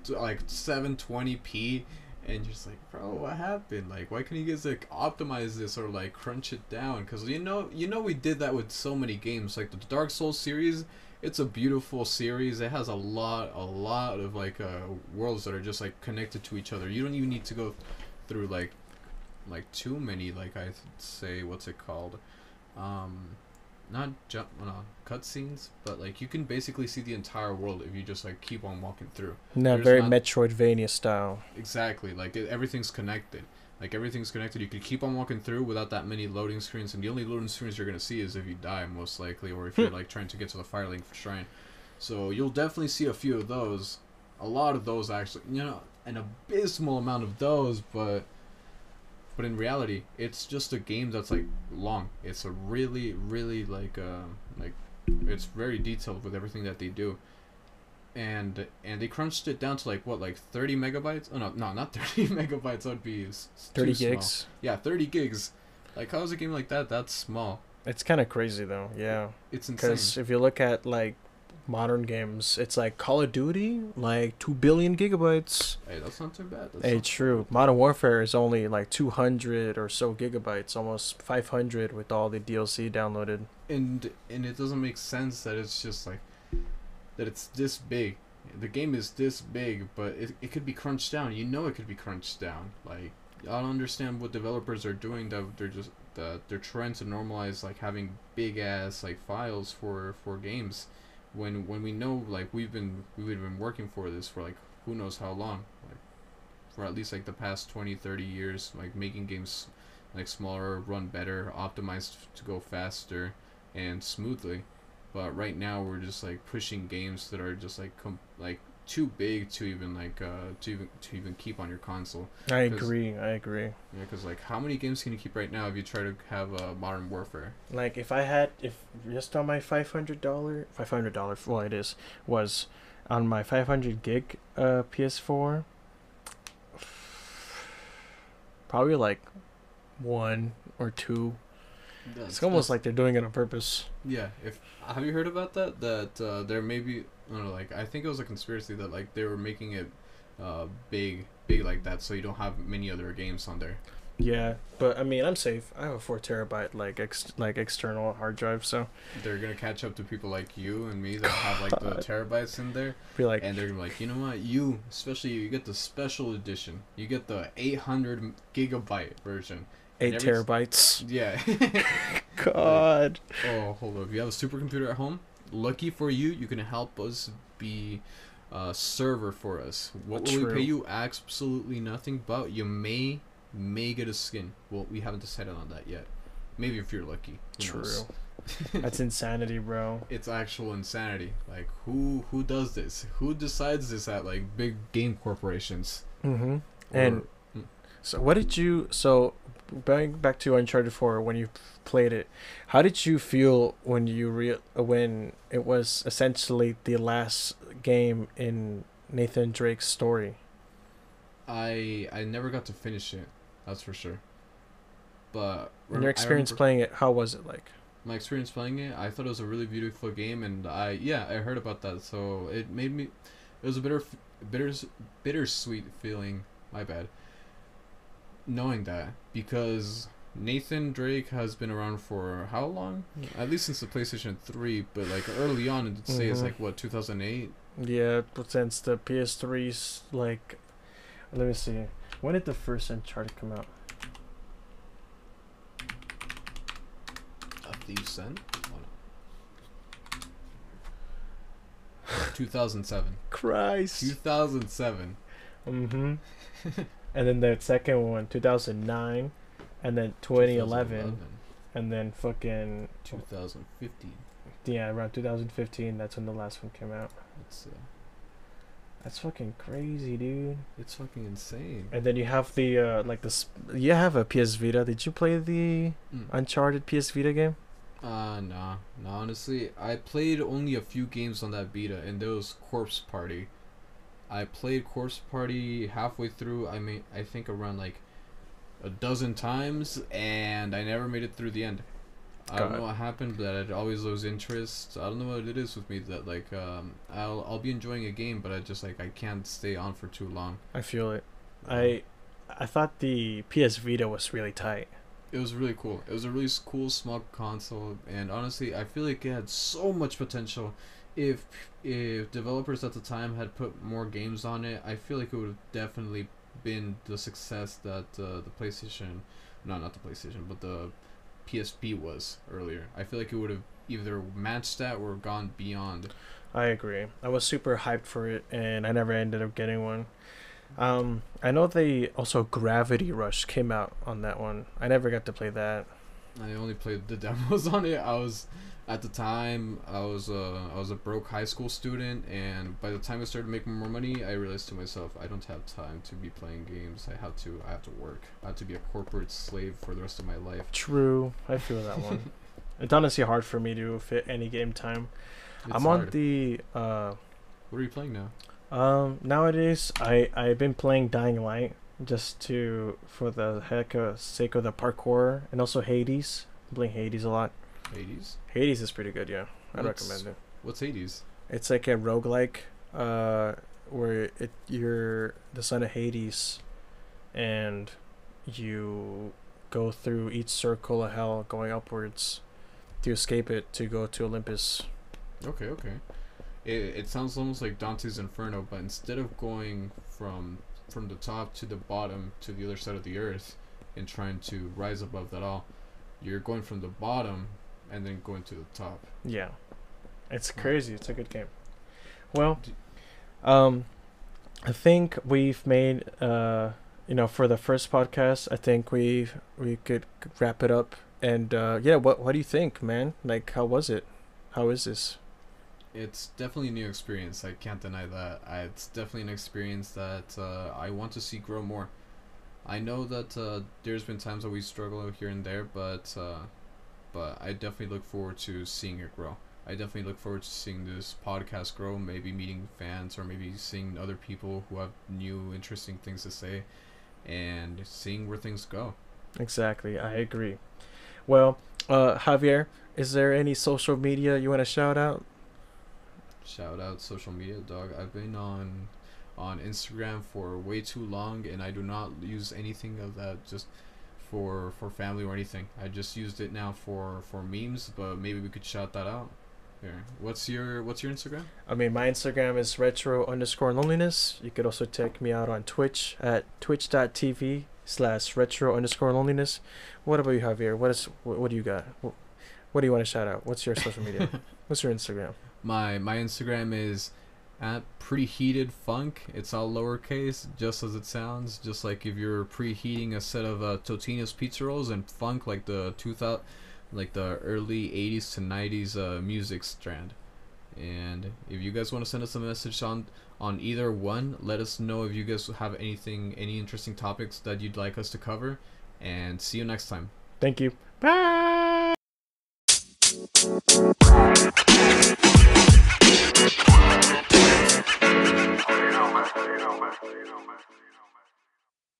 720p, and you're just like, bro, what happened? Like, why can't you guys like optimize this or like crunch it down? Because you know we did that with so many games, like the Dark Souls series. It's a beautiful series. It has a lot of like worlds that are just like connected to each other. You don't even need to go through like too many, like I'd say, what's it called, not cutscenes, but like you can basically see the entire world if you just like keep on walking through. No, There's very not- Metroidvania style. Exactly, like everything's connected. Like everything's connected. You could keep on walking through without that many loading screens, and the only loading screens you're gonna see is if you die, most likely, or if you're like trying to get to the Firelink Shrine. So you'll definitely see a few of those, a lot of those actually, an abysmal amount of those, but in reality, it's just a game that's like long. It's a really, really like it's very detailed with everything that they do, and they crunched it down to like what, like 30 megabytes? Oh no, not 30 megabytes. That would be 30 too gigs. Small. Yeah, 30 gigs. Like, how is a game like that that's small? It's kind of crazy though. Yeah. It's Because insane. if you look at like modern games, it's like Call of Duty, like 2 billion gigabytes. Hey, that's not too bad. That's Hey, not true. Modern Warfare is only like 200 or so gigabytes, almost 500 with all the DLC downloaded. and it doesn't make sense that it's just like that it's this big. The game is this big, but it could be crunched down. It could be crunched down. Like, I don't understand what developers are doing, that they're trying to normalize like having big ass like files for games, when we know, like, we've been working for this for like who knows how long, like for at least like the past 20-30 years, like making games like smaller, run better, optimized to go faster and smoothly. But right now we're just like pushing games that are just like like too big to even like to even keep on your console. I agree. Yeah, Because like, how many games can you keep right now if you try to have Modern Warfare? Like if just on my $500, well it is, was on my 500 gig PS4, probably like one or two. It's almost like they're doing it on purpose. Yeah. If Have you heard about that? That there may be, I don't know, like, I think it was a conspiracy that like they were making it big like that, so you don't have many other games on there. Yeah, but I mean, I'm safe. I have a 4 terabyte like external hard drive, so They're gonna catch up to people like you and me that have like the terabytes in there, be like, and they're gonna be like, you know what, especially you get the special edition, you get the 800 gigabyte version. 8 terabytes. Yeah. God. Like, oh, hold up. If you have a supercomputer at home, lucky for you, you can help us be a server for us. What will we pay you? Absolutely nothing, but you may get a skin. Well, we haven't decided on that yet. Maybe if you're lucky. True. That's insanity, bro. It's actual insanity. Like, who does this? Who decides this at like big game corporations? Mm-hmm. And so what did you going back to Uncharted 4, when you played it, how did you feel when when it was essentially the last game in Nathan Drake's story? I never got to finish it. That's for sure. But In your experience playing it, how was it like? My experience playing it, I thought it was a really beautiful game, and I heard about that, so it was a bittersweet feeling. My bad. Knowing that, because Nathan Drake has been around for how long? At least since the PlayStation 3, but like early on, it'd say it's like what, 2008? Yeah, but since the PS3's like, let me see, when did the first Uncharted come out? A Thief's End? Oh, no. 2007. Christ. 2007. Mm-hmm. And then the second one, 2009, and then 2011, and then fucking 2015. Yeah, around 2015. That's when the last one came out. That's fucking crazy, dude. It's fucking insane. And then you have the you have a PS Vita. Did you play the Uncharted PS Vita game? Nah. Honestly, I played only a few games on that Vita, and there was Corpse Party. I played Corpse Party halfway through. I think around like a dozen times, and I never made it through the end. I don't know what happened, but I'd always lose interest. I don't know what it is with me that like I'll be enjoying a game, but I can't stay on for too long. I feel it. I thought the PS Vita was really tight. It was really cool. It was a really cool small console, and honestly, I feel like it had so much potential. If developers at the time had put more games on it, I feel like it would have definitely been the success that the PlayStation, no, not the PlayStation, but the PSP was earlier. I feel like it would have either matched that or gone beyond. I agree. I was super hyped for it, and I never ended up getting one. I know they also Gravity Rush came out on that one. I never got to play that. I only played the demos on it. At the time, I was a broke high school student, and by the time I started making more money, I realized to myself, I don't have time to be playing games. I have to work. I have to be a corporate slave for the rest of my life. True, I feel that one. It's honestly hard for me to fit any game time. It's I'm on hard. the What are you playing now? nowadays I've been playing Dying Light just to for the sake of the parkour, and also Hades. I'm playing Hades a lot. Hades? Hades is pretty good, yeah. I'd What's- recommend it. What's Hades? It's like a roguelike where you're the son of Hades, and you go through each circle of hell going upwards to escape it to go to Olympus. Okay, okay. It sounds almost like Dante's Inferno, but instead of going from the top to the bottom to the other side of the earth and trying to rise above that all, you're going from the bottom and then going to the top. Yeah. It's Wow. crazy. It's a good game. Well, D- I think we've made for the first podcast, I think we could wrap it up. And yeah, what do you think, man? Like, how was it? How is this? It's definitely a new experience. I can't deny that. It's definitely an experience that I want to see grow more. I know that there's been times that we struggle here and there, but I definitely look forward to seeing it grow. I definitely look forward to seeing this podcast grow, maybe meeting fans or maybe seeing other people who have new, interesting things to say, and seeing where things go. Exactly, I agree. Well, Javier, is there any social media you want to shout out? Shout out social media, dog. I've been on Instagram for way too long, and I do not use anything of that just for family or anything. I just used it now for memes, but maybe we could shout that out. Here, what's your Instagram? I mean, my Instagram is retro_loneliness. You could also check me out on Twitch at twitch.tv/retro_loneliness. What about you, Javier? What do you got? What do you want to shout out? What's your social media? What's your Instagram? My Instagram is at preheated_funk. It's all lowercase, just as it sounds. Just like if you're preheating a set of Totino's pizza rolls, and funk like the 2000, like the early 80s to 90s music strand. And if you guys want to send us a message on either one, let us know if you guys have any interesting topics that you'd like us to cover. And see you next time. Thank you. Bye.